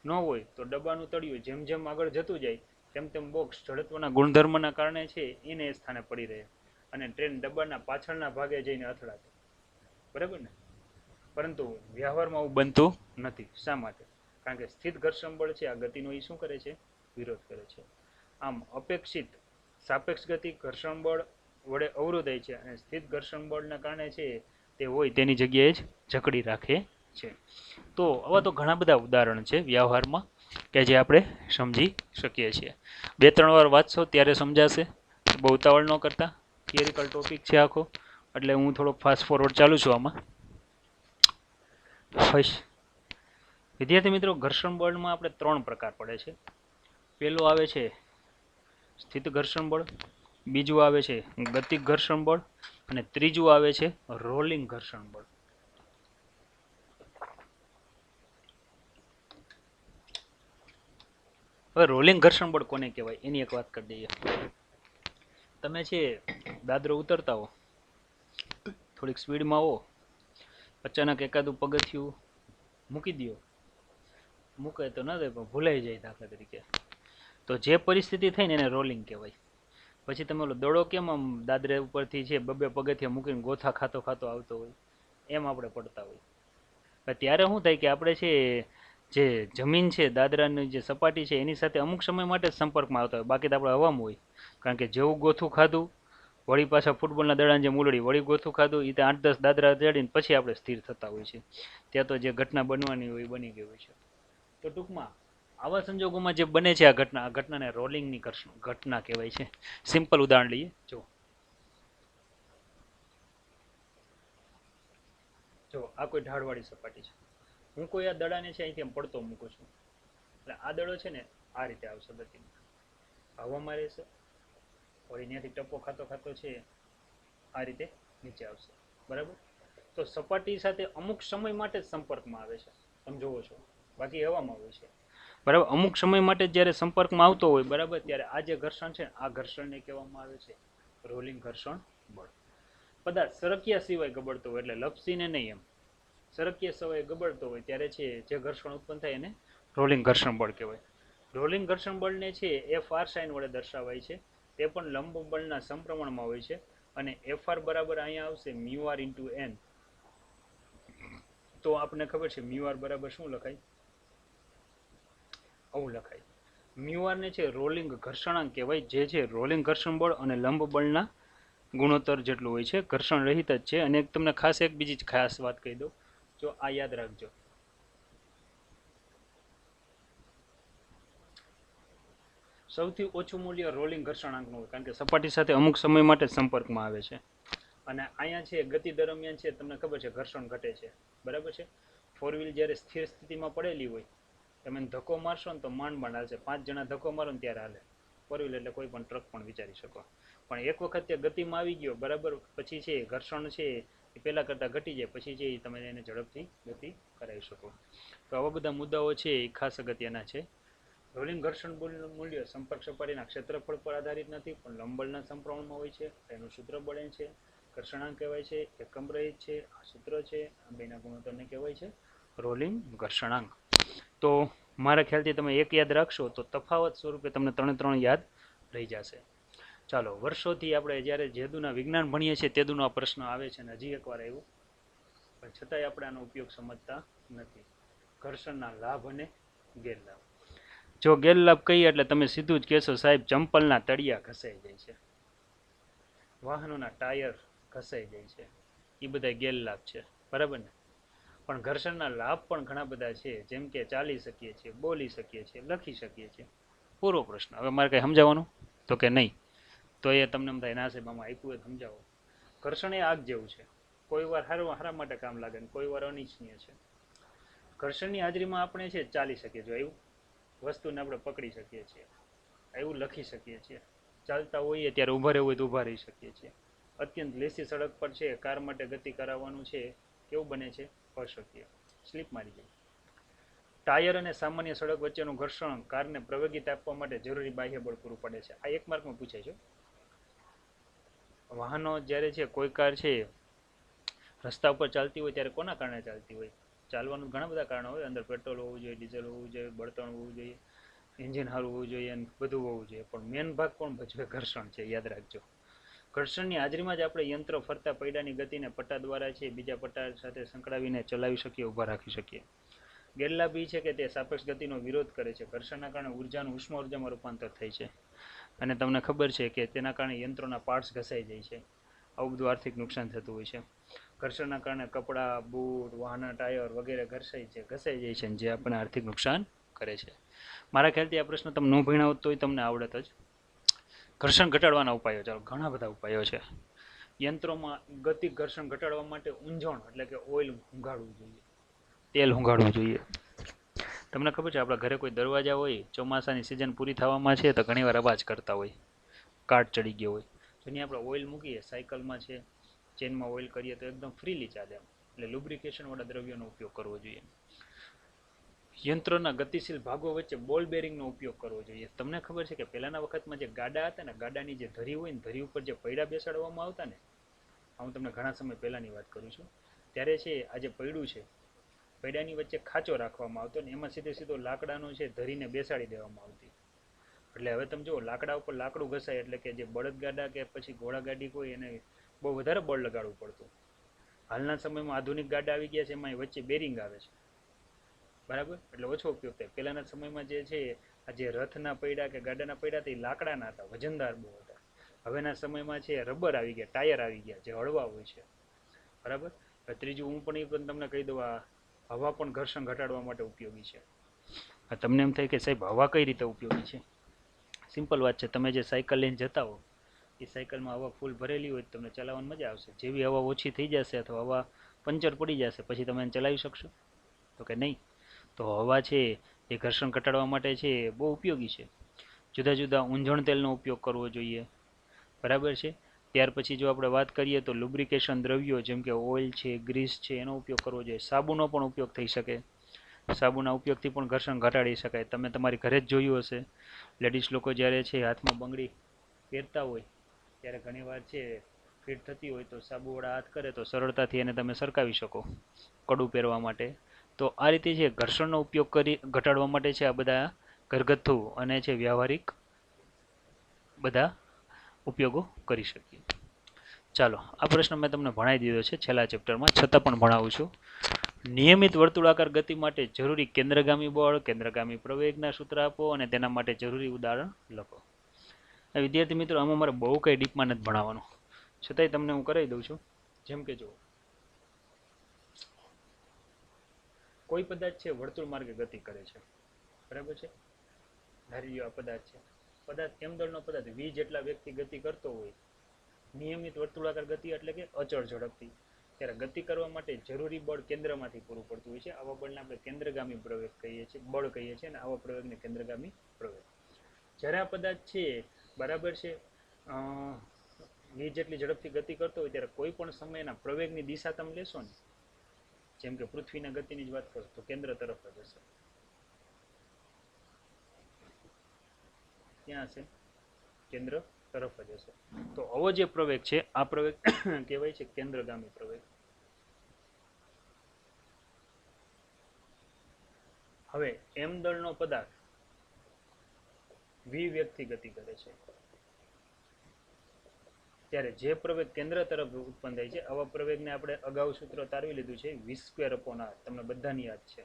ન હોય તો ડબ્બાનું તળિયું જેમ જેમ આગળ જતું જાય તેમ તેમ બોક્સ જડત્વના ગુણધર્મના કારણે છે એને એ સ્થાને પડી રહે, અને ટ્રેન ડબ્બાના પાછળના ભાગે જઈને અથડાશે, બરાબર ને? પરંતુ વ્યવહારમાં આવું બનતું નથી. શા માટે? કારણ કે સ્થિત ઘર્ષણ બળ છે આ ગતિનો એ શું કરે છે? વિરોધ કરે છે. આમ અપેક્ષિત સાપેક્ષ ગતિ ઘર્ષણ બળ વડે અવરોધાય છે, અને સ્થિત ઘર્ષણ બળના કારણે છે તે હોય તેની જગ્યાએ જ જકડી રાખે છે. તો આવા તો ઘણા બધા ઉદાહરણ છે વ્યવહારમાં કે જે આપણે સમજી શકીએ છીએ. 2-3 વાર વાંચશો ત્યારે સમજાશે, બહુ ઉતાવળ ન કરતા. થિયરિકલ ટોપિક છે આખો, એટલે હું થોડોક ફાસ્ટ ફોરવર્ડ ચાલુ છું આમાં. વિદ્યાર્થી મિત્રો, ઘર્ષણ બળમાં આપણે 3 પ્રકાર પડે છે. પહેલું આવે છે સ્થિત ઘર્ષણ બળ, બીજું આવે છે ગતિક ઘર્ષણ બળ, અને ત્રીજું આવે છે રોલિંગ ઘર્ષણ બળ. હવે રોલિંગ ઘર્ષણ બળ કોને કહેવાય એની એક વાત કરી દઈએ. તમે છે દાદરો ઉતરતા હો, થોડીક સ્પીડમાં હો, અચાનક એકાદું પગથિયું મૂકી દો, મૂકે તો ન થાય પણ ભૂલાઈ જાય દાખલા તરીકે, તો જે પરિસ્થિતિ થઈ ને એને રોલિંગ કહેવાય. પછી તમે ઓલો દડો કેમ આમ દાદરે ઉપરથી છે બબે પગથિયા મૂકીને ગોથા ખાતો ખાતો આવતો હોય એમ આપણે પડતા હોય. ત્યારે શું થાય કે આપણે છે જે જમીન છે દાદરાની જે સપાટી છે એની સાથે અમુક સમય માટે જ સંપર્કમાં આવતા હોય, બાકી તો આપણે હવામાં હોય. કારણ કે જેવું ગોથું ખાધું વળી પાછા ફૂટબોલના દડાની જે મૂલડી વળી ગોથું ખાધું એ તો 8-10 દાદરા ચડીને પછી આપણે સ્થિર થતા હોય છે. ત્યાં તો જે ઘટના બનવાની હોય એ બની ગઈ હોય છે. તો ટૂંકમાં આવા સંજોગોમાં જે બને છે આ ઘટનાને રોલિંગની ઘટના કહેવાય છે. સિમ્પલ ઉદાહરણ લઈએ. જો આ કોઈ ઢાળવાળી સપાટી છે, હું કોઈ આ દડાને છે અહીંથી આમ પડતો મૂકું છું, એટલે આ દડો છે ને આ રીતે આવશે ગતિમાં, હવામાં રહેશે, વળી ત્યાંથી ટપો ખાતો ખાતો છે આ રીતે નીચે આવશે. બરાબર. તો સપાટી સાથે અમુક સમય માટે જ સંપર્કમાં આવે છે, તમે જોવો છો, બાકી હવામાં હોય છે. બરાબર. અમુક સમય માટે જ્યારે સંપર્કમાં આવતો હોય, બરાબર, ત્યારે આ જે ઘર્ષણ છે આ ઘર્ષણને કહેવામાં આવે છે રોલિંગ ઘર્ષણ બળ. પદાર્થ સરક્યા સિવાય ગબડતો હોય, એટલે લપસીને નહીં, એમ સરક્યા સિવાય ગબડતો હોય ત્યારે છે જે ઘર્ષણ ઉત્પન્ન થાય એને રોલિંગ ઘર્ષણ બળ કહેવાય. રોલિંગ ઘર્ષણ બળને છે એફ આર સાઇન વડે દર્શાવાય છે. તે પણ લંબ બળના સમપ્રમાણમાં હોય છે. અને એફ આર બરાબર અહીંયા આવશે મ્યુ આર ઇન્ટુ એન. તો આપણને ખબર છે મ્યુ આર બરાબર શું લખાય? આવું લખાય. મ્યુ આર ને છે રોલિંગ ઘર્ષણાંક કહેવાય, જે છે રોલિંગ ઘર્ષણ બળ અને લંબ બળના ગુણોત્તર જેટલું હોય છે. ઘર્ષણ રહિત જ છે. અને તમને ખાસ એક બીજી ખાસ વાત કહી દઉં, જો આ યાદ રાખજો. સૌથી ઓછું મૂલ્ય રોલિંગ ઘર્ષણાંકનું હોય, કારણ કે સપાટી સાથે અમુક સમય માટે સંપર્કમાં આવે છે. અને અહીંયા છે ગતિ દરમિયાન છે તમને ખબર છે ઘર્ષણ ઘટે છે. બરાબર છે. ફોર વ્હીલ જ્યારે સ્થિર સ્થિતિમાં પડેલી હોય, તમે ધક્કો મારશો ને તો માંડ હાલશે. 5 જણા ધક્કો મારો ને ત્યારે હાલે. ફોર વ્હીલ એટલે કોઈ પણ ટ્રક પણ વિચારી શકો. પણ એક વખત તે ગતિમાં આવી ગયો, બરાબર, પછી છે ઘર્ષણ છે એ પહેલાં કરતાં ઘટી જાય, પછી છે એ તમે એને ઝડપથી ગતિ કરાવી શકો. તો આવા બધા મુદ્દાઓ છે એ ખાસ અગત્યના છે. રોલિંગ ઘર્ષણ બળનું મૂલ્ય સંપર્ક સપાટીના ક્ષેત્રફળ પર આધારિત નથી, પણ લંબબળના સમપ્રમાણમાં હોય છે. એનું સૂત્ર બળ છે, ઘર્ષણાંક કહેવાય છે, એકમ રહિત છે, આ સૂત્ર છે, આ બેના ગુણોત્તરને કહેવાય છે રોલિંગ ઘર્ષણાંક. તો મારા ખ્યાલથી તમે એક યાદ રાખશો તો તફાવત સ્વરૂપે તમને 3 યાદ રહી જશે. ચાલો, વર્ષોથી આપણે જ્યારે જેદુના વિજ્ઞાન ભણીએ છીએ તેદુનો આ પ્રશ્ન આવે છે અને હજી એકવાર આવ્યું, પણ છતાંય આપણે આનો ઉપયોગ સમજતા નથી. ઘર્ષણના લાભ અને ગેરલાભ. જો ગેરલાભ કહીએ એટલે તમે સીધું જ કહેશો સાહેબ ચંપલના તળિયા ઘસાઈ જાય છે, વાહનોના ટાયર ઘસાઈ જાય છે, એ બધા ગેરલાભ છે. બરાબર ને? પણ ઘર્ષણના લાભ પણ ઘણા બધા છે, જેમ કે ચાલી શકીએ છીએ, બોલી શકીએ છીએ, લખી શકીએ છીએ. પૂરો પ્રશ્ન. હવે મારે કંઈ સમજાવવાનું તો કે નહીં? તો એ તમને એમ થાય ના સાહેબ આમાં આપ્યું હોય સમજાવો. ઘર્ષણ એ આગ જેવું છે, કોઈ વાર હારા માટે કામ લાગે ને કોઈ વાર અનિચ્છનીય છે. ઘર્ષણની હાજરીમાં આપણે છે ચાલી શકીએ છીએ, એવું વસ્તુને આપણે પકડી શકીએ છીએ, એવું લખી શકીએ છીએ, ચાલતા હોઈએ ત્યારે ઊભા રહેવું હોય તો ઊભા રહી શકીએ છીએ. અત્યંત લેસી સડક પર છે કાર માટે ગતિ કરાવવાનું છે કેવું બને છે? અશક્ય, સ્લીપ મારી જાય. ટાયર અને સામાન્ય સડક વચ્ચેનું ઘર્ષણ કારને પ્રવેગિત આપવા માટે જરૂરી બાહ્ય બળ પૂરું પાડે છે. આ એક માર્કમાં પૂછાય છે. વાહનો જ્યારે છે કોઈ કાર છે રસ્તા ઉપર ચાલતી હોય ત્યારે કોના કારણે ચાલતી હોય? ચાલવાનું ઘણા બધા કારણો હોય. અંદર પેટ્રોલ હોવું જોઈએ, ડીઝલ હોવું જોઈએ, બળતણ હોવું જોઈએ, એન્જિન સારું હોવું જોઈએ, બધું હોવું જોઈએ. પણ મેન ભાગ કોણ ભજવે? ઘર્ષણ છે, યાદ રાખજો. ઘર્ષણની હાજરીમાં જ આપણે યંત્ર ફરતા પૈડાની ગતિને પટ્ટા દ્વારા છે બીજા પટ્ટા સાથે સંકળાવીને ચલાવી શકીએ, ઊભા રાખી શકીએ. ગેરલાભ એ છે કે તે સાપેક્ષ ગતિનો વિરોધ કરે છે. ઘર્ષણના કારણે ઉર્જાનું ઉષ્મા ઉર્જામાં રૂપાંતર થાય છે, અને તમને ખબર છે કે તેના કારણે યંત્રોના પાર્ટ્સ ઘસાઈ જાય છે. આવું બધું આર્થિક નુકસાન થતું હોય છે. ઘર્ષણના કારણે કપડાં, બૂટ, વાહનના ટાયર વગેરે ઘસાઈ જાય છે, જે આપણને આર્થિક નુકસાન કરે છે. મારા ખ્યાલથી આ પ્રશ્ન તમે ન ભણ્યા હોત તોય તમને આવડત જ. ઘર્ષણ ઘટાડવાના ઉપાયો, ચાલો ઘણા બધા ઉપાયો છે. યંત્રોમાં ગતિ ઘર્ષણ ઘટાડવા માટે ઊંઝણ એટલે કે ઓઇલ ઊંઘાડવું જોઈએ, તેલ ઊંઘાડવું જોઈએ. તમને ખબર છે આપણા ઘરે કોઈ દરવાજા હોય, ચોમાસાની સિઝન પૂરી થવામાં છે તો ઘણીવાર અવાજ કરતા હોય, કાટ ચડી ગયો હોય. જેની આપણે ઓઇલ મૂકીએ, સાયકલમાં છે ચેનમાં ઓઇલ કરીએ તો એકદમ ફ્રીલી ચાલે. એટલે લુબ્રિકેશનવાળા દ્રવ્યોનો ઉપયોગ કરવો જોઈએ. યંત્રોના ગતિશીલ ભાગો વચ્ચે બોલ બેરિંગનો ઉપયોગ કરવો જોઈએ. તમને ખબર છે કે પહેલાના વખતમાં જે ગાડા હતા ને, ગાડાની જે ધરી હોય ને, ધરી ઉપર જે પૈડા બેસાડવામાં આવતા ને, હું તમને ઘણા સમય પહેલાની વાત કરું છું, ત્યારે છે આ જે પૈડું છે પૈડાની વચ્ચે ખાંચો રાખવામાં આવતો ને એમાં સીધો લાકડાનો છે ધરીને બેસાડી દેવામાં આવતી. એટલે હવે તમે જુઓ લાકડા ઉપર લાકડું ઘસાય એટલે કે જે બળદગાડા કે પછી ઘોડાગાડી હોય એને બહુ વધારે બળ લગાડવું પડતું. હાલના સમયમાં આધુનિક ગાડા આવી ગયા છે એમાં વચ્ચે બેરિંગ આવે છે, બરાબર, એટલે ઓછો ઉપયોગ થાય. પહેલાના સમયમાં જે છે આ જે રથના પૈડા કે ગાડાના પૈડા તે લાકડાના હતા, વજનદાર બહુ હતા. હવેના સમયમાં છે રબર આવી ગયા, ટાયર આવી ગયા જે હળવા હોય છે, બરાબર. ત્રીજું હું પણ એ પણ તમને કહી દઉં, આ હવા પણ ઘર્ષણ ઘટાડવા માટે ઉપયોગી છે. તમને એમ થાય કે સાહેબ હવા કઈ રીતે ઉપયોગી છે? સિમ્પલ વાત છે, તમે જે સાયકલ લઈને જતા હો એ સાયકલમાં હવા ફૂલ ભરેલી હોય તો તમને ચલાવવાની મજા આવશે. જેવી હવા ઓછી થઈ જશે અથવા હવા પંચર પડી જશે પછી તમે એને ચલાવી શકશો? તો કે નહીં. તો હવા છે એ ઘર્ષણ ઘટાડવા માટે છે બહુ ઉપયોગી છે. જુદા જુદા ઊંજણ તેલનો ઉપયોગ કરવો જોઈએ, બરાબર છે. ત્યાર પછી જો આપણે વાત કરીએ તો લુબ્રિકેશન દ્રવ્યો જેમ કે ઓઇલ છે, ગ્રીસ છે, એનો ઉપયોગ કરવો જોઈએ. સાબુનો પણ ઉપયોગ થઈ શકે, સાબુના ઉપયોગથી પણ ઘર્ષણ ઘટાડી શકાય. તમે તમારી ઘરે જ જોયું હશે, લેડીઝ લોકો જ્યારે છે હાથમાં બંગડી પહેરતા હોય ત્યારે ઘણીવાર છે ફિટ થતી હોય તો સાબુવાળા હાથ કરે તો સરળતાથી એને તમે સરકાવી શકો કડું પહેરવા માટે. તો આ રીતે છે ઘર્ષણનો ઉપયોગ કરી ઘટાડવા માટે છે આ બધા ઘરગથ્થુ અને છે વ્યવહારિક બધા ઉપયોગો કરી શકીએ. ચાલો, આ પ્રશ્ન મેં તમને ભણાવી દીધો છે છેલ્લા ચેપ્ટરમાં, છતાં પણ ભણાવું છું. નિયમિત વર્તુળાકાર ગતિ માટે જરૂરી કેન્દ્રગામી બળ, કેન્દ્રગામી પ્રવેગના સૂત્ર આપો અને તેના માટે જરૂરી ઉદાહરણ લખો. વિદ્યાર્થી મિત્રો, આમાં મારે બહુ કંઈ ડીપમાં નથી ભણાવવાનું, છતાંય તમને હું કરાવી દઉં છું. જેમ કે જો કોઈ પદાર્થ છે વર્તુળ માર્ગે ગતિ કરે છે, બરાબર છે. ધારી લો આ પદાર્થ છે, પદાર્થ m દળનો પદાર્થ v જેટલા વેગથી ગતિ કરતો હોય, નિયમિત વર્તુળાકાર ગતિ એટલે કે અચળ ઝડપથી, ત્યારે ગતિ કરવા માટે જરૂરી બળ કેન્દ્રમાંથી પૂરું પડતું હોય છે. આવા બળને આપણે કેન્દ્રગામી પ્રવેગ કહીએ છીએ, બળ કહીએ છીએ, અને આવા પ્રવેગને કેન્દ્રગામી પ્રવેગ. જ્યારે આ પદાર્થ છે બરાબર છે v જેટલી ઝડપથી ગતિ કરતો હોય ત્યારે કોઈ પણ સમયના પ્રવેગની દિશા તમે લેશો ને, જેમ કે પૃથ્વીના ગતિની જ વાત કરો તો કેન્દ્ર તરફ જ હશે, ક્યાં હશે? કેન્દ્ર તરફ જ હશે. તો આવો જે પ્રવેગ છે આ પ્રવેગ કહેવાય છે કેન્દ્રગામી પ્રવેગ. હવે m દળનો પદાર્થ v વેગથી ગતિ કરે છે ત્યારે જે પ્રવેગ કેન્દ્ર તરફ ઉત્પન્ન થાય છે આવા પ્રવેગને આપણે અગાઉ સૂત્ર તારવી લીધું છે v²/r, તમને બધાની યાદ છે.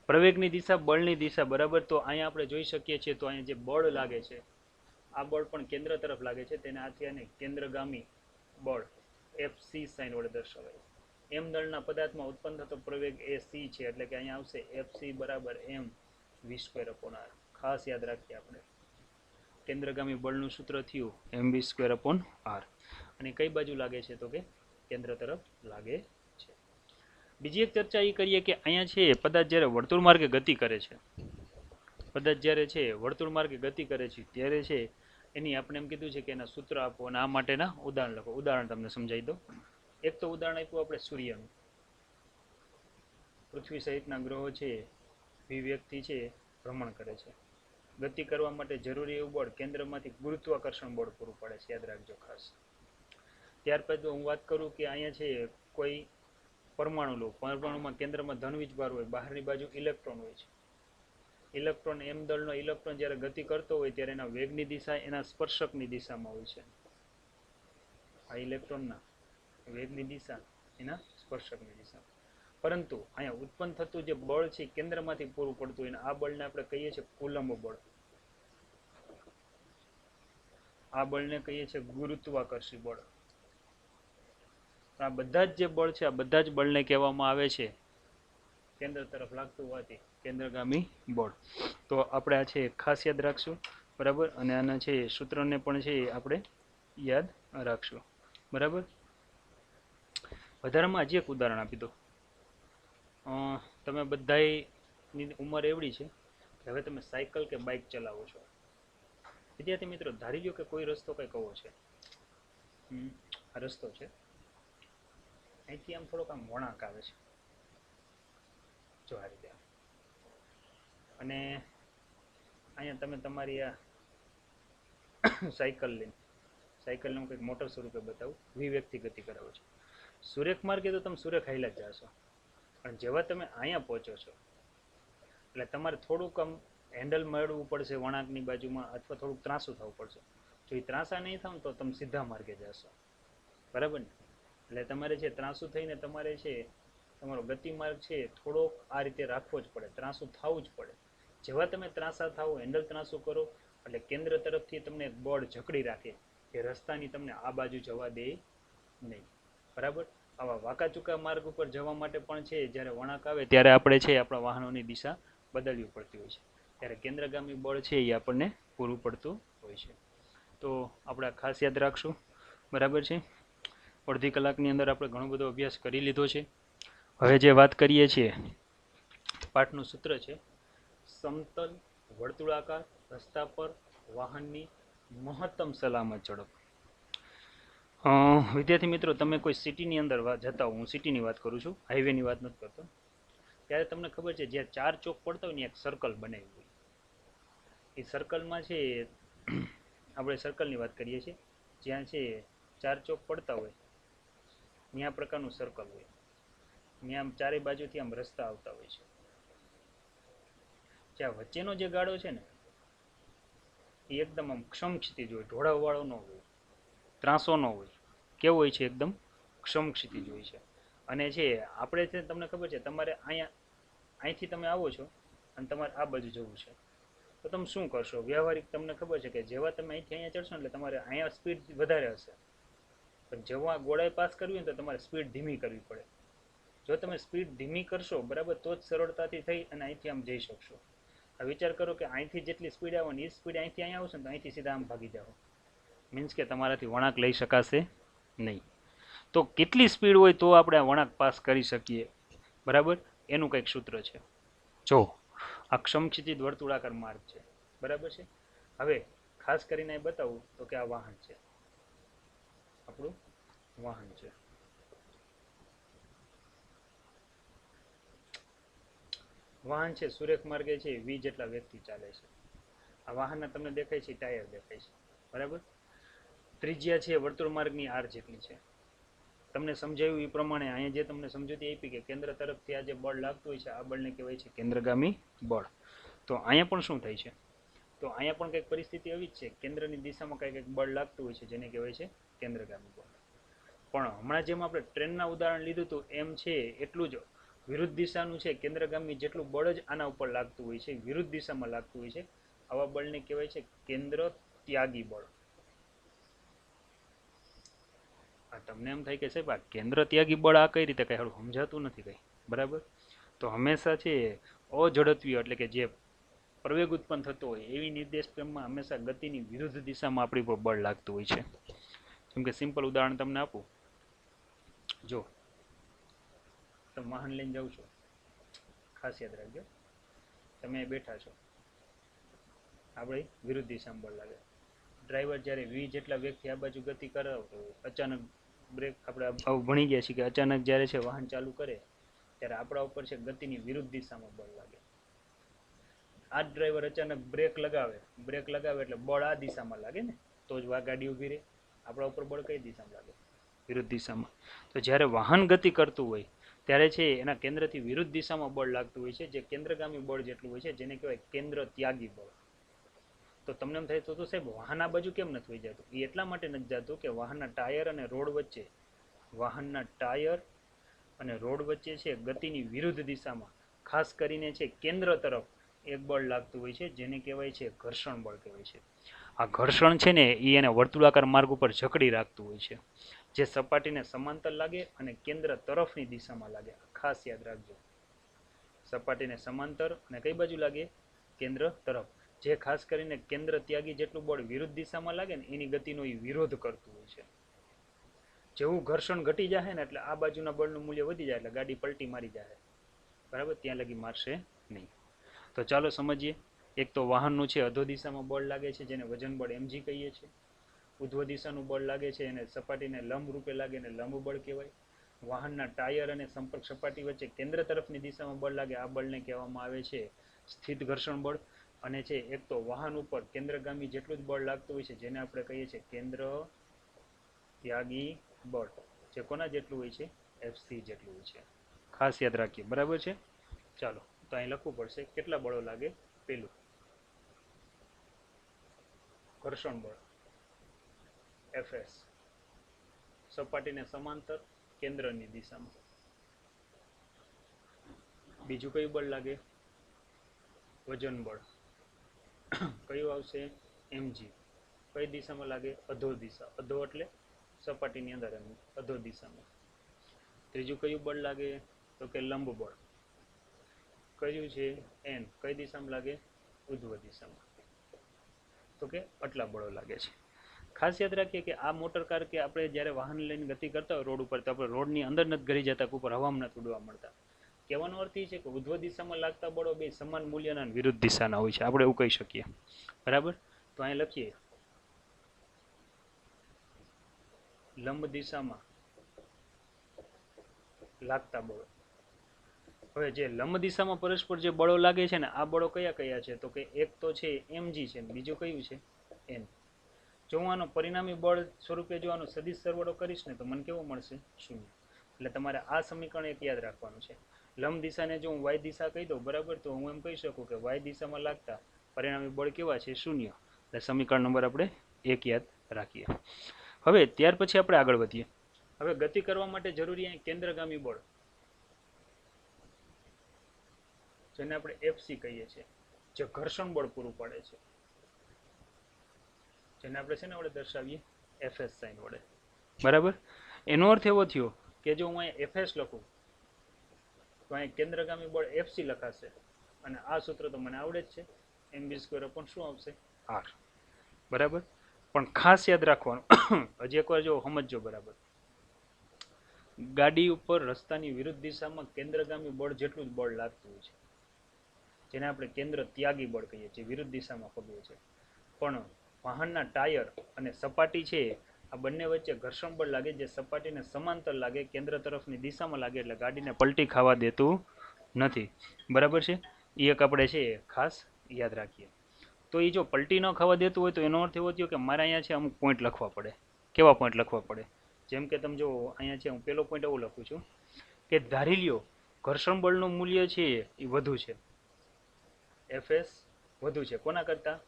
પ્રવેગની દિશા બળની દિશા, બરાબર. તો અહીંયા આપણે જોઈ શકીએ છીએ તો અહીંયા જે બળ લાગે છે આ બળ પણ કેન્દ્ર તરફ લાગે છે, તેને આથી આને કેન્દ્રગામી બળ FC સાઇન વડે દર્શાવાય. m દળના પદાર્થમાં ઉત્પન્ન થતો પ્રવેગ એ c છે એટલે કે અહીંયા આવશે FC = m v²/r. ખાસ યાદ રાખીએ આપણે, કેન્દ્રગામી બળનું સૂત્ર થયું mv²/r, અને કઈ બાજુ લાગે છે તો કે કેન્દ્ર તરફ લાગે છે. બીજી એક ચર્ચા એ કરીએ કે અહીંયા છે પદાર્થ જ્યારે વર્તુળ માર્ગે ગતિ કરે છે, પદાર્થ જ્યારે છે વર્તુળ માર્ગે ગતિ કરે છે ત્યારે છે એની આપણે એમ કીધું છે કે એના સૂત્ર આપો અને આ માટેના ઉદાહરણ લખો. ઉદાહરણ તમને સમજાવી દો. એક તો ઉદાહરણ આપ્યું આપણે સૂર્યનું. પૃથ્વી સહિતના ગ્રહો છે વિવેકથી છે ભ્રમણ કરે છે. ગતિ કરવા માટે જરૂરી એવું બળ કેન્દ્રમાંથી ગુરુત્વાકર્ષણ બળ પૂરું પાડે છે, યાદ રાખજો ખાસ. ત્યાર પછી હું વાત કરું કે અહીંયા છે કોઈ પરમાણુ લો, પરમાણુમાં કેન્દ્રમાં ધન વીજભાર હોય, બહારની બાજુ ઇલેક્ટ્રોન હોય છે. ઇલેક્ટ્રોન m દળનો ઇલેક્ટ્રોન જ્યારે ગતિ કરતો હોય ત્યારે એના વેગની દિશા એના સ્પર્શકની દિશામાં હોય છે. આ ઇલેક્ટ્રોનના વેગની દિશા એના સ્પર્શકની દિશા. પરંતુ અહીંયા ઉત્પન્ન થતું જે બળ છે કેન્દ્રમાંથી પૂરું પડતું હોય, આ બળને આપણે કહીએ છીએ કુલંબ બળ. આ બળને કહીએ છીએ ગુરુત્વાકર્ષી બળ. આ બધા જ જે બળ છે આ બધા જ બળને કહેવામાં આવે છે કેન્દ્ર તરફ લાગતું હોવાથી કેન્દ્રગામી બળ. તો આપણે આ છે ખાસ યાદ રાખશું, બરાબર. અને આના છે સૂત્રને પણ છે આપણે યાદ રાખશું, બરાબર. વધારામાં હજી એક ઉદાહરણ આપી દો. તમે બધાની ઉંમર એવડી છે કે હવે તમે સાયકલ કે બાઇક ચલાવો છો. વિદ્યાર્થી મિત્રો, ધારી લો કે કોઈ રસ્તો કંઈક આવો છે, આ રસ્તો છે, અહીંથી આમ થોડોક આમ વળાંક આવે છે, જો આ રીતે. અને અહીંયા તમે તમારી આ સાયકલને હું કંઈક મોટર સ્વરૂપે બતાવું, વિવેકથી ગતિ કરાવો છો. સુરેખ માર્ગે તો તમે સુરેખ હાઈલા જ જાશો, પણ જેવા તમે અહીંયા પહોંચો છો એટલે તમારે થોડુંક આમ હેન્ડલ મેળવવું પડશે વળાંકની બાજુમાં, અથવા થોડુંક ત્રાસું થવું પડશે. જો એ ત્રાસા નહીં થાવ તો તમે સીધા માર્ગે જશો, બરાબર ને? એટલે તમારે છે ત્રાસું થઈને તમારે છે તમારો ગતિમાર્ગ છે થોડોક આ રીતે રાખવો જ પડે, ત્રાસું થવું જ પડે. જેવા તમે ત્રાસા થાવો, હેન્ડલ ત્રાસું કરો, એટલે કેન્દ્ર તરફથી તમને બળ જકડી રાખે કે રસ્તાની તમને આ બાજુ જવા દે નહીં, બરાબર? આવા વાંકા ચૂકા માર્ગ ઉપર જવા માટે પણ છે જ્યારે વળાંક આવે ત્યારે આપણે છે આપણા વાહનોની દિશા બદલવી પડતી હોય છે, ત્યારે કેન્દ્રગામી બળ છે એ આપણને પૂરું પડતું હોય છે. તો આપણે ખાસ યાદ રાખશું, બરાબર છે? અડધી કલાકની અંદર આપણે ઘણો બધો અભ્યાસ કરી લીધો છે. હવે જે વાત કરીએ છીએ, પાઠનું સૂત્ર છે સમતલ વર્તુળાકાર રસ્તા પર વાહનની મહત્તમ સલામત ઝડપ. વિદ્યાર્થી મિત્રો, તમે કોઈ સિટીની અંદર જતા હો, હું સિટીની વાત કરું છું, હાઈવેની વાત નથી કરતો, ત્યારે તમને ખબર છે જ્યાં 4 ચોક પડતા હોય ને એક સર્કલ બનાવ્યું હોય, એ સર્કલમાં છે આપણે સર્કલની વાત કરીએ છીએ, જ્યાં છે 4 ચોક પડતા હોય ત્યાં પ્રકારનું સર્કલ હોય, ત્યાં આમ ચારે બાજુથી આમ રસ્તા આવતા હોય છે. જ્યાં વચ્ચેનો જે ગાળો છે ને એ એકદમ આમ ક્ષમક્ષિતિજ હોય, ઢોળાવવાળો ન હોય, ત્રાસો ન હોય, કેવો હોય છે? એકદમ ક્ષમક્ષિતિજ હોય છે. અને છે આપણે છે તમને ખબર છે તમારે અહીંથી તમે આવો છો અને તમારે આ બાજુ જવું છે, તો તમે શું કરશો? વ્યવહારિક તમને ખબર છે કે જેવા તમે અહીંથી અહીંયા ચડશો એટલે તમારે અહીંયા સ્પીડ વધારે હશે, પણ જેવા ગોળાઈ પાસ કરવી હોય તો તમારે સ્પીડ ધીમી કરવી પડે. જો તમે સ્પીડ ધીમી કરશો, બરાબર, તો જ સરળતાથી થઈ અને અહીંથી આમ જઈ શકશો. આ વિચાર કરો કે અહીંથી જેટલી સ્પીડ આવે ને એ સ્પીડ અહીંથી અહીંયા આવશે ને તો અહીંથી સીધા આમ ભાગી જાઓ, મીન્સ કે તમારાથી વળાંક લઈ શકાશે નહીં. તો કેટલી સ્પીડ હોય તો આપણે વળાંક પાસ કરી શકીએ, બરાબર? એનું કંઈક સૂત્ર છે. જો આ ક્ષમક્ષિતિજ વર્તુળાકાર માર્ગ છે, બરાબર છે? હવે ખાસ કરીને એ બતાવું તો કે આ વાહન છે, આપણું વાહન છે. વાહન છે સુરેખ માર્ગે છે 20 જેટલા વ્યક્તિ ચાલે છે. આ વાહનના તમને દેખાય છે ટાયર દેખાય છે, બરાબર? ત્રિજ્યા છે વર્તુળ માર્ગની આર જેટલી છે. તમને સમજાયું એ પ્રમાણે અહીંયા જે તમને સમજૂતી આપી કે કેન્દ્ર તરફથી આ જે બળ લાગતું હોય છે આ બળને કહેવાય છે કેન્દ્રગામી બળ. તો અહીંયા પણ શું થાય છે? તો અહીંયા પણ કંઈક પરિસ્થિતિ એવી જ છે, કેન્દ્રની દિશામાં કંઈક બળ લાગતું હોય છે જેને કહેવાય છે કેન્દ્રગામી બળ. પણ હમણાં જેમ આપણે ટ્રેનના ઉદાહરણ લીધું હતું એમ છે એટલું જ વિરુદ્ધ દિશાનું છે કેન્દ્રગામી જેટલું બળ જ આના ઉપર લાગતું હોય છે, વિરુદ્ધ દિશામાં લાગતું હોય છે. આવા બળને કહેવાય છે કેન્દ્ર ત્યાગી બળ. તમને એમ થાય કે સાહેબ આ કેન્દ્ર ત્યાગી બળ આ કઈ રીતે, કઈ હારું સમજાતું નથી કઈ, બરાબર? તો હંમેશા છે અઝડપીય એટલે કે જે પ્રવેગ ઉત્પન્ન થતો હોય એવી નિર્દેશ પ્રેમમાં હંમેશા ગતિની વિરુદ્ધ દિશામાં આપણી પર બળ લાગતું હોય છે. જેમ કે સિમ્પલ ઉદાહરણ તમને આપું, જો તમે વાહન લઈને જાઓ છો, ખાસ યાદ રાખજો, તમે બેઠા છો, આપણે વિરુદ્ધ દિશામાં બળ લાગે. ડ્રાઈવર જ્યારે 20 જેટલા વ્યક્તિ આ બાજુ ગતિ કરાવતો હોય, અચાનક બ્રેક, આપણે આવું ભણી ગયા છીએ કે અચાનક જ્યારે છે વાહન ચાલુ કરે ત્યારે આપણા ઉપર છે ગતિની વિરુદ્ધ દિશામાં બળ લાગે. આ જ ડ્રાઈવર અચાનક બ્રેક લગાવે એટલે બળ આ દિશામાં લાગે ને, તો જ ગાડી ઊભી રહે. આપણા ઉપર બળ કઈ દિશામાં લાગે? વિરુદ્ધ દિશામાં. તો જ્યારે વાહન ગતિ કરતું હોય ત્યારે છે એના કેન્દ્રથી વિરુદ્ધ દિશામાં બળ લાગતું હોય છે, જે કેન્દ્રગામી બળ જેટલું હોય છે, જેને કહેવાય કેન્દ્ર ત્યાગી બળ. તો તમને એમ થાય તો સાહેબ વાહન આ બાજુ કેમ નથી વહી જતું? એ એટલા માટે નથી જતું કે વાહનના ટાયર અને રોડ વચ્ચે છે ગતિની વિરુદ્ધ દિશામાં ખાસ કરીને છે કેન્દ્ર તરફ એક બળ લાગતું હોય છે જેને કહેવાય છે ઘર્ષણ બળ કહેવાય છે. આ ઘર્ષણ છે ને એ એને વર્તુળાકાર માર્ગ ઉપર જકડી રાખતું હોય છે, જે સપાટીને સમાંતર લાગે અને કેન્દ્ર તરફની દિશામાં લાગે. ખાસ યાદ રાખજો, સપાટીને સમાંતર અને કઈ બાજુ લાગે? કેન્દ્ર તરફ. જે ખાસ કરીને કેન્દ્ર ત્યાગી જેટલું બળ વિરુદ્ધ દિશામાં લાગે ને એની ગતિનો એ વિરોધ કરતું હોય છે. જેવું ઘર્ષણ ઘટી જાય ને એટલે આ બાજુના બળનું મૂલ્ય વધી જાય એટલે ગાડી પલટી મારી જાય, બરાબર? ત્યાં લગી મારશે નહીં. તો ચાલો સમજીએ. એક તો વાહનનું છે અધો દિશામાં બળ લાગે છે જેને વજન બળ mg કહીએ છીએ. ઉધ્વ દિશાનું બળ લાગે છે એને સપાટીને લંબ રૂપે લાગે ને લંબ બળ કહેવાય. વાહનના ટાયર અને સંપર્ક સપાટી વચ્ચે કેન્દ્ર તરફની દિશામાં બળ લાગે આ બળને કહેવામાં આવે છે સ્થિત ઘર્ષણ બળ. અને છે એક તો વાહન ઉપર કેન્દ્રગામી જેટલું જ બળ લાગતું હોય છે જેને આપણે કહીએ છીએ કેન્દ્ર ત્યાગી બળ, જે કોના જેટલું હોય છે? Fc જેટલું હોય છે. ખાસ યાદ રાખીએ, બરાબર છે. ચાલો તો અહીં લખવું પડશે કેટલા બળો લાગે. પેલું ઘર્ષણ બળ Fs, સપાટીને સમાંતર કેન્દ્રની દિશામાં. બીજું કયું બળ લાગે? વજન બળ. કયું આવશે? mg. કઈ દિશામાં લાગે? અધો દિશા. અધો એટલે સપાટીની અંદર, અધો દિશામાં. ત્રીજું કયું બળ લાગે? તો કે લંબ બળ. કયું છે? n. કઈ દિશામાં લાગે? ઉધ્વ દિશામાં. તો કે આટલા બળો લાગે છે. ખાસ યાદ રાખીએ કે આ મોટર કાર કે આપણે જ્યારે વાહન લઈને ગતિ કરતા હોય રોડ ઉપર, તો આપણે રોડની અંદર નથી ગરી જતા, ઉપર હવામાં નથી ઉડવા મળતા. કહેવાનો અર્થ એ છે કે ઉધ્વ દિશામાં લાગતા બળો બે સમાન મૂલ્યના વિરુદ્ધ દિશાના હોય છે, આપણે એવું કહી શકીએ, બરાબર. તો અહીં લખીએ લંબ દિશામાં લાગતા બળો. હવે જે લંબ દિશામાં પરસ્પર જે બળો લાગે છે ને, આ બળો કયા કયા છે? તો કે એક તો છે mg છે, બીજું કયું છે? n. જો હું આનો પરિણામી બળ સ્વરૂપે જો આનો સદિશ સરવાળો કરીશ ને, તો મને કેવું મળશે? 0. એટલે તમારે આ સમીકરણ એક યાદ રાખવાનું છે. લંબ દિશાને જો હું y દિશા કહી દઉં, બરાબર, તો હું એમ કહી શકું કે y દિશામાં લાગતા પરિણામી બળ કેવા છે? 0. એટલે સમીકરણ નંબર આપણે એક યાદ રાખીએ. હવે ત્યાર પછી આપણે આગળ વધીએ. હવે ગતિ કરવા માટે જરૂરી અહીં કેન્દ્રગામી બળ, જેને આપણે FC કહીએ છીએ, જે ઘર્ષણ બળ પૂરું પાડે છે, જેને આપણે છે ને વડે દર્શાવીએ Fs સાઇન વડે, બરાબર. એનો અર્થ એવો થયો કે જો હું અહીંયા Fs લખું તો અહીં કેન્દ્રગામી બળ FC લખાશે, અને આ સૂત્ર તો મને આવડે જ છે, mv² અપોન શું આવશે? r, બરાબર. પણ ખાસ યાદ રાખવાનું, હજી એકવાર જો સમજજો, બરાબર. ગાડી ઉપર રસ્તાની વિરુદ્ધ દિશામાં કેન્દ્રગામી બળ જેટલું જ બળ લાગતું હોય છે, જેને આપણે કેન્દ્ર ત્યાગી બળ કહીએ છીએ, વિરુદ્ધ દિશામાં ફગવે છે. પણ વાહનના ટાયર અને સપાટી છે, આ બંને વચ્ચે ઘર્ષણ બળ લાગે, જે સપાટીને સમાંતર લાગે, કેન્દ્ર તરફની દિશામાં લાગે, એટલે ગાડીને પલટી ખાવા દેતું નથી, બરાબર છે. એ એક આપણે છે ખાસ યાદ રાખીએ. તો એ જો પલટી ન ખાવા દેતું હોય તો એનો અર્થ એવો થયો કે મારે અહીંયા છે અમુક પોઈન્ટ લખવા પડે. કેવા પોઈન્ટ લખવા પડે? જેમ કે તમે જો અહીંયા છે, હું પહેલો પોઈન્ટ એવું લખું છું કે ધારી લ્યો ઘર્ષણ બળનું મૂલ્ય છે એ વધુ છે, Fs વધુ છે કોના કરતાં?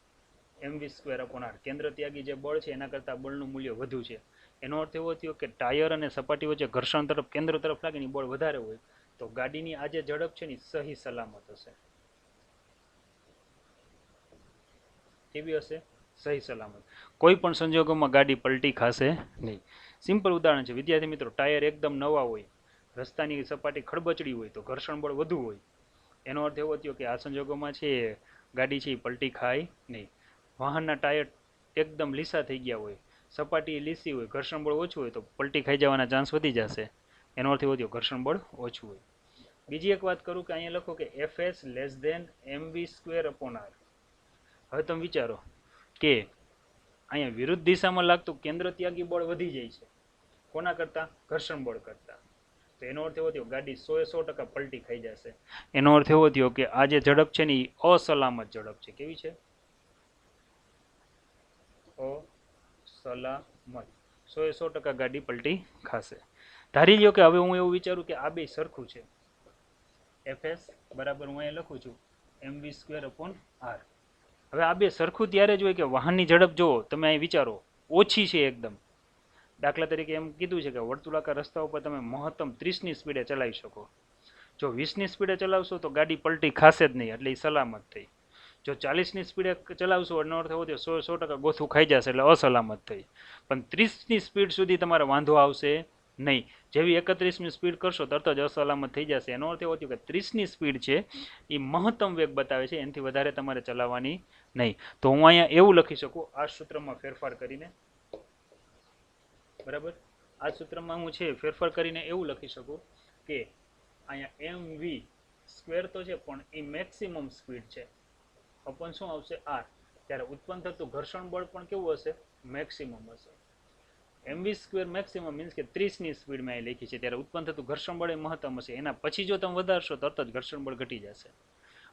mv² upon r. કેન્દ્ર ત્યાગી જે બળ છે એના કરતાં બળનું મૂલ્ય વધુ છે. એનો અર્થ એવો થયો કે ટાયર અને સપાટી વચ્ચે ઘર્ષણ તરફ, કેન્દ્ર તરફ લાગે ને બળ વધારે હોય, તો ગાડીની આ જે ઝડપ છે ને સહી સલામત હશે. કેવી હશે? સહી સલામત. કોઈ પણ સંજોગોમાં ગાડી પલટી ખાશે નહીં. સિમ્પલ ઉદાહરણ છે વિદ્યાર્થી મિત્રો, ટાયર એકદમ નવા હોય, રસ્તાની સપાટી ખડબચડી હોય, તો ઘર્ષણ બળ વધુ હોય. એનો અર્થ એવો થયો કે આ સંજોગોમાં છે ગાડી છે એ પલટી ખાય નહીં. વાહનના ટાયર એકદમ લીસા થઈ ગયા હોય, સપાટી લીસી હોય, ઘર્ષણ બળ ઓછું હોય, તો પલટી ખાઈ જવાના ચાન્સ વધી જશે. એનો અર્થ એવો થયો ઘર્ષણ બળ ઓછું હોય. બીજી એક વાત કરું કે અહીંયા લખો કે Fs less than mv² upon r. હવે તમે વિચારો કે અહીંયા વિરુદ્ધ દિશામાં લાગતું કેન્દ્ર ત્યાગી બળ વધી જાય છે, કોના કરતાં? ઘર્ષણ બળ કરતાં. તો એનો અર્થ એવો થયો ગાડી 100% પલટી ખાઈ જશે. એનો અર્થ એવો થયો કે આ જે ઝડપ છે ને એ અસલામત ઝડપ છે. કેવી છે? અસલામત. 100% ગાડી પલટી ખાશે. ધારી લ્યો કે હવે હું એવું વિચારું કે આ બે સરખું છે, Fs બરાબર હું અહીંયા લખું છું mv² અપોન r. હવે આ બે સરખું ત્યારે જ હોય કે વાહનની ઝડપ જુઓ તમે અહીં વિચારો ઓછી છે એકદમ. દાખલા તરીકે એમ કીધું છે કે વર્તુળાકાર રસ્તા ઉપર તમે મહત્તમ 30ની સ્પીડે ચલાવી શકો. જો 20ની સ્પીડે ચલાવશો તો ગાડી પલટી ખાશે જ નહીં, એટલે એ સલામત થઈ. જો 40ની સ્પીડે ચલાવશો એનો અર્થ એવો થયો 100% ગોથું ખાઈ જશે, એટલે અસલામત થઈ. પણ 30ની સ્પીડ સુધી તમારે વાંધો આવશે નહીં. જેવી 31ની સ્પીડ કરશો તરત જ અસલામત થઈ જશે. એનો અર્થ એવો થયો કે 30ની સ્પીડ છે એ મહત્તમ વેગ બતાવે છે, એનાથી વધારે તમારે ચલાવવાની નહીં. તો હું અહીંયા એવું લખી શકું આ સૂત્રમાં ફેરફાર કરીને, બરાબર. આ સૂત્રમાં હું છે ફેરફાર કરીને એવું લખી શકું કે અહીંયા mv² તો છે પણ એ મેક્સિમમ સ્પીડ છે, અપોન શું આવશે? r. ત્યારે ઉત્પન્ન થતું ઘર્ષણ બળ પણ કેવું હશે? મેક્સિમમ હશે. mv² મેક્સિમમ મીન્સ કે 30ની સ્પીડમાં એ લખી છે, ત્યારે ઉત્પન્ન થતું ઘર્ષણ બળ એ મહત્તમ હશે. એના પછી જો તમે વધારશો તરત જ ઘર્ષણ બળ ઘટી જશે.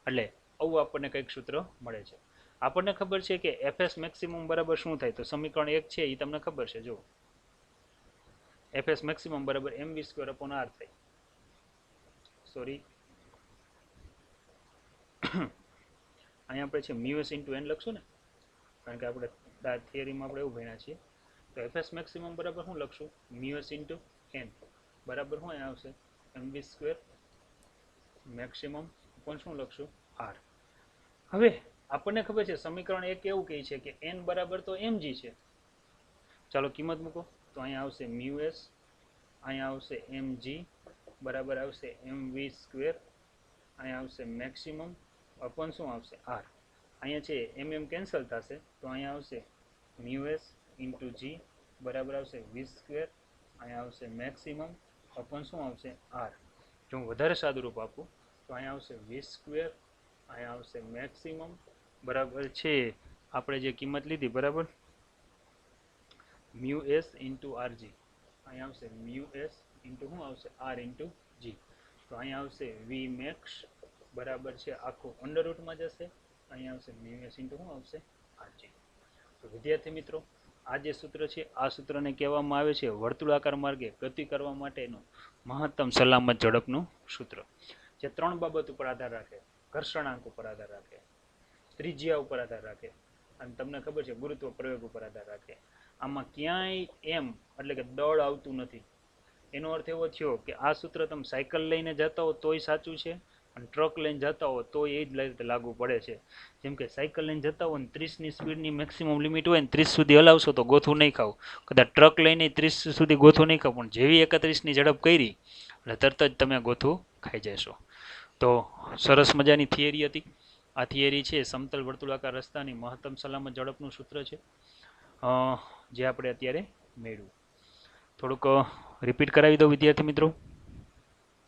એટલે આવું આપણને કંઈક સૂત્ર મળે છે. આપણને ખબર છે કે Fs મેક્સિમમ બરાબર શું થાય? તો સમીકરણ 1 છે એ તમને ખબર છે. જો Fs મેક્સિમમ બરાબર mv² અપોન r થાય. સોરી અહીંયા આપણે છે મ્યુએસ ઇન્ટુ એન લખશું ને, કારણ કે આપણે થિયરીમાં આપણે એવું ભણ્યા છીએ. તો એફએસ મેક્સિમમ બરાબર શું લખશું? મ્યુએસ ઇન્ટુ એન બરાબર શું અહીંયા આવશે? એમવી સ્ક્વેર મેક્સિમમ પણ શું લખશું? આર. હવે આપણને ખબર છે સમીકરણ એક એવું કહે છે કે એન બરાબર તો એમજી છે. ચાલો કિંમત મૂકો. તો અહીંયા આવશે મ્યુએસ, અહીંયા આવશે એમજી બરાબર આવશે એમવી સ્ક્વેર, અહીંયા આવશે મેક્સિમમ અપોન શું આવશે? આર. અહીંયા છે એમ કેન્સલ થશે તો અહીંયા આવશે મ્યુએસ ઇન્ટુ જી બરાબર આવશે વી સ્ક્વેર, અહીંયા આવશે મેક્સિમમ અપોન શું આવશે? આર. જો હું વધારે સાદુરૂપ આપું તો અહીંયા આવશે વી સ્ક્વેર, અહીંયા આવશે મેક્સિમમ બરાબર છે આપણે જે કિંમત લીધી બરાબર મ્યુ એસ ઇન્ટુ આરજી, અહીંયા આવશે મ્યુ એસ ઇન્ટુ શું આવશે? આર ઇન્ટુ જી. તો અહીંયા આવશે વી મેક્સ બરાબર છે આખું અંડરરૂટમાં જશે, અહીંયા આવશે મ્યુ એસ ઇન્ટુ શું આવશે? આરજી. તો વિદ્યાર્થી મિત્રો આ જે સૂત્ર છે આ સૂત્રને કહેવામાં આવે છે વર્તુળાકાર માર્ગે ગતિ કરવા માટેનું મહત્તમ સલામત ઝડપનું સૂત્ર, જે 3 બાબત ઉપર આધાર રાખે. ઘર્ષણાંક ઉપર આધાર રાખે, ત્રિજ્યા ઉપર આધાર રાખે, અને તમને ખબર છે ગુરુત્વ પ્રયોગ ઉપર આધાર રાખે. આમાં ક્યાંય એમ એટલે કે દળ આવતું નથી. એનો અર્થ એવો થયો કે આ સૂત્ર તમે સાયકલ લઈને જતા હો તોય સાચું છે, અને ટ્રક લઈને જતા હો તો એ જ લાગુ પડે છે. જેમ કે સાયકલ લઈને જતા હોય ને 30ની સ્પીડની મેક્સિમમ લિમિટ હોય ને 30 સુધી હલાવશો તો ગોથું નહીં ખાવ. કદાચ ટ્રક લઈને 30 સુધી ગોથું નહીં ખાવ, પણ જેવી 31ની ઝડપ કરી એટલે તરત જ તમે ગોથું ખાઈ જશો. તો સરસ મજાની થિયરી હતી. આ થિયરી છે સમતલ વર્તુળાકાર રસ્તાની મહત્તમ સલામત ઝડપનું સૂત્ર છે, જે આપણે અત્યારે મેળવ્યું. થોડુંક રિપીટ કરાવી દો વિદ્યાર્થી મિત્રો.